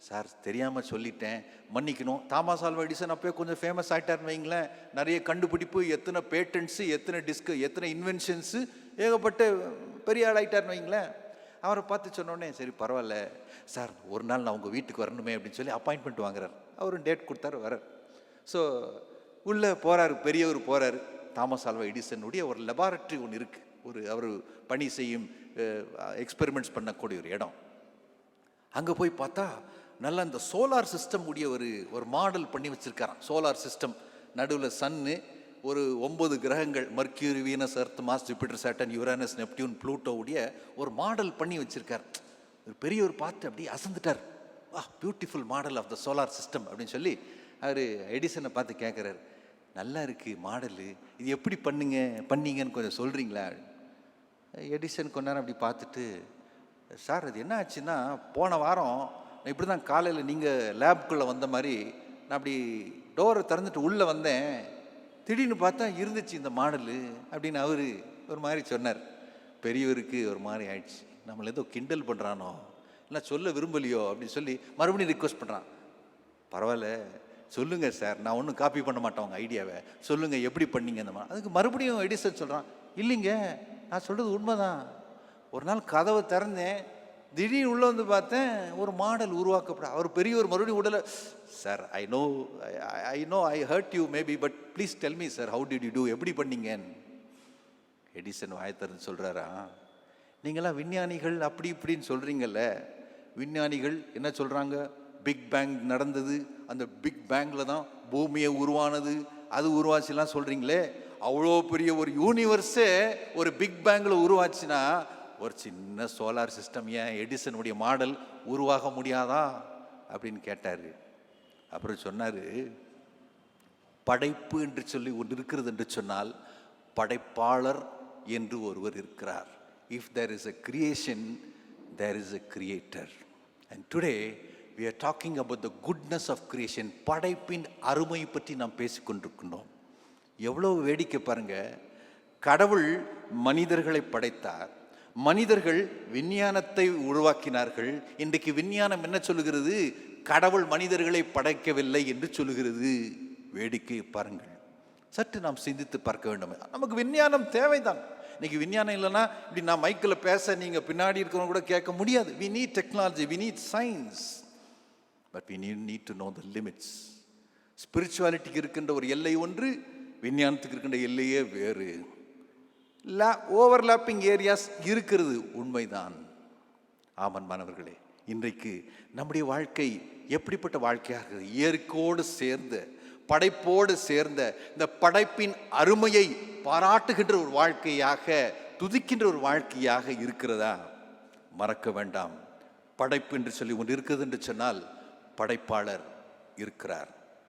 சார் தெரியாமல் சொல்லிட்டேன், மன்னிக்கணும். தாமஸ் ஆல்வா எடிசன் அப்போயே கொஞ்சம் ஃபேமஸ் ஆகிட்டார்னு வைங்களேன். நிறைய கண்டுபிடிப்பு, எத்தனை பேட்டன்ஸு, எத்தனை எத்தனை இன்வென்ஷன்ஸு, ஏகப்பட்ட பெரிய ஆள் ஆகிட்டார்னு வைங்களேன். அவரை பார்த்து சொன்னோடனே, சரி பரவாயில்ல சார், ஒரு நாள் நான் உங்கள் வீட்டுக்கு வரணுமே அப்படின்னு சொல்லி அப்பாயின்மெண்ட் வாங்குறார். அவரும் டேட் கொடுத்தாரு, வரார். ஸோ உள்ளே போகிறாரு, பெரியவர் போகிறாரு. தாமஸ் ஆல்வா எடிசனுடைய ஒரு லெபார்ட்ரி ஒன்று இருக்குது, அவர் பணி செய்யும் எக்ஸ்பெரிமெண்ட்ஸ் பண்ணக்கூடிய ஒரு இடம். அங்கே போய் பார்த்தா நல்லா இந்த சோலார் சிஸ்டம் உடைய ஒரு மாடல் பண்ணி வச்சுருக்காராம். சோலார் சிஸ்டம் நடுவில் சன்னு, ஒரு 9 கிரகங்கள், Mercury, Venus, Earth, Mars, Jupiter, Saturn, Uranus, Neptune, Pluto உடைய ஒரு மாடல் பண்ணி வச்சுருக்கார். ஒரு பெரியவர் பார்த்து அப்படியே அசந்துட்டார். Beautiful model of the solar system அப்படின்னு சொல்லி அவர் எடிசனை பார்த்து கேட்குறாரு, நல்லா இருக்குது மாடலு, இது எப்படி பண்ணீங்கன்னு கொஞ்சம் சொல்கிறீங்களா? எடிசன் கொஞ்ச நேரம் அப்படி பார்த்துட்டு, சார் அது என்ன ஆச்சுன்னா, போன வாரம் இப்படி தான் காலையில் நீங்கள் லேப்குள்ளே வந்த மாதிரி நான் அப்படி டோரை திறந்துட்டு உள்ளே வந்தேன், திடீர்னு பார்த்தா இருந்துச்சு இந்த மாடலு அப்படின்னு அவர் ஒரு மாதிரி சொன்னார். பெரியவருக்கு ஒரு மாதிரி ஆயிடுச்சு, நம்மளை ஏதோ கிண்டல் பண்ணுறானோ இல்லை சொல்ல விரும்பலையோ அப்படின்னு சொல்லி மறுபடியும் ரிக்வெஸ்ட் பண்ணுறான். பரவாயில்ல சொல்லுங்கள் சார், நான் ஒன்றும் காப்பி பண்ண மாட்டேன் உங்கள் ஐடியாவை, சொல்லுங்கள் எப்படி பண்ணீங்க அந்த மாதிரி. அதுக்கு மறுபடியும் எடிசன் சொல்கிறான், இல்லைங்க நான் சொல்கிறது உண்மைதான், ஒரு நாள் கதவை திறந்தேன், திடீர்னு உள்ளே வந்து பார்த்தேன் ஒரு மாடல் உருவாக்கப்பட. அவர் பெரியவர் மறுபடியும் உடலை, sir I know I hurt you maybe, but please tell me sir, how did you do, எப்படி பண்ணீங்கன்னு. எடிசன் வாயத்திறந்து சொல்கிறாரா, நீங்களாம் விஞ்ஞானிகள் அப்படி இப்படின்னு சொல்கிறீங்கல்ல, விஞ்ஞானிகள் என்ன சொல்கிறாங்க, பிக் பேங் நடந்தது, அந்த பிக் பேங்கில் தான் பூமியை உருவானது, அது உருவாச்சுலாம் சொல்கிறீங்களே, அவ்வளோ பெரிய ஒரு யூனிவர்ஸே ஒரு பிக் பேங்கில் உருவாச்சுன்னா ஒரு சின்ன சோலார் சிஸ்டம் ஏன் எடிசனுடைய மாடல் உருவாக முடியாதா அப்படின்னு கேட்டார். அப்புறம் சொன்னார், படைப்பு என்று சொல்லி ஒன்று இருக்கிறது என்று சொன்னால் படைப்பாளர் என்று ஒருவர் இருக்கிறார். If there is a creation, there is a creator. And today we are talking about the goodness of creation. படைப்பின் அருமை பற்றி நாம் பேசிக்கொண்டிருக்கின்றோம். எவ்வளோ வேடிக்கை பாருங்க, கடவுள் மனிதர்களை படைத்தார், மனிதர்கள் விஞ்ஞானத்தை உருவாக்கினார்கள். இன்றைக்கு விஞ்ஞானம் என்ன சொல்லுகிறது, கடவுள் மனிதர்களை படைக்கவில்லை என்று சொல்லுகிறது. வேடிக்கை பாருங்கள், சற்று நாம் சிந்தித்து பார்க்க வேண்டும். நமக்கு விஞ்ஞானம் தேவைதான். இன்னைக்கு விஞ்ஞானம் இல்லைன்னா இப்படி நான் மைக்கில் பேச நீங்கள் பின்னாடி இருக்கிறவங்க கூட கேட்க முடியாது. we need technology, we need science, but we need to know the limits. ஸ்பிரிச்சுவாலிட்டிக்கு இருக்கின்ற ஒரு எல்லை ஒன்று, விஞ்ஞானத்துக்கு இருக்கின்ற எல்லையே வேறு. ஓவர்லாப்பிங் ஏரியாஸ் இருக்கிறது, உண்மைதான். ஆமன் மாணவர்களே, இன்றைக்கு நம்முடைய வாழ்க்கை எப்படிப்பட்ட வாழ்க்கையாக இருக்குது? இயற்கையோடு சேர்ந்த, படைப்போடு சேர்ந்த, இந்த படைப்பின் அருமையை பாராட்டுகின்ற ஒரு வாழ்க்கையாக, துதிக்கின்ற ஒரு வாழ்க்கையாக இருக்கிறதா? மறக்க வேண்டாம், படைப்பு என்று சொல்லி ஒன்று இருக்குது என்று சொன்னால் படைப்பாளர் இருக்கிறார்.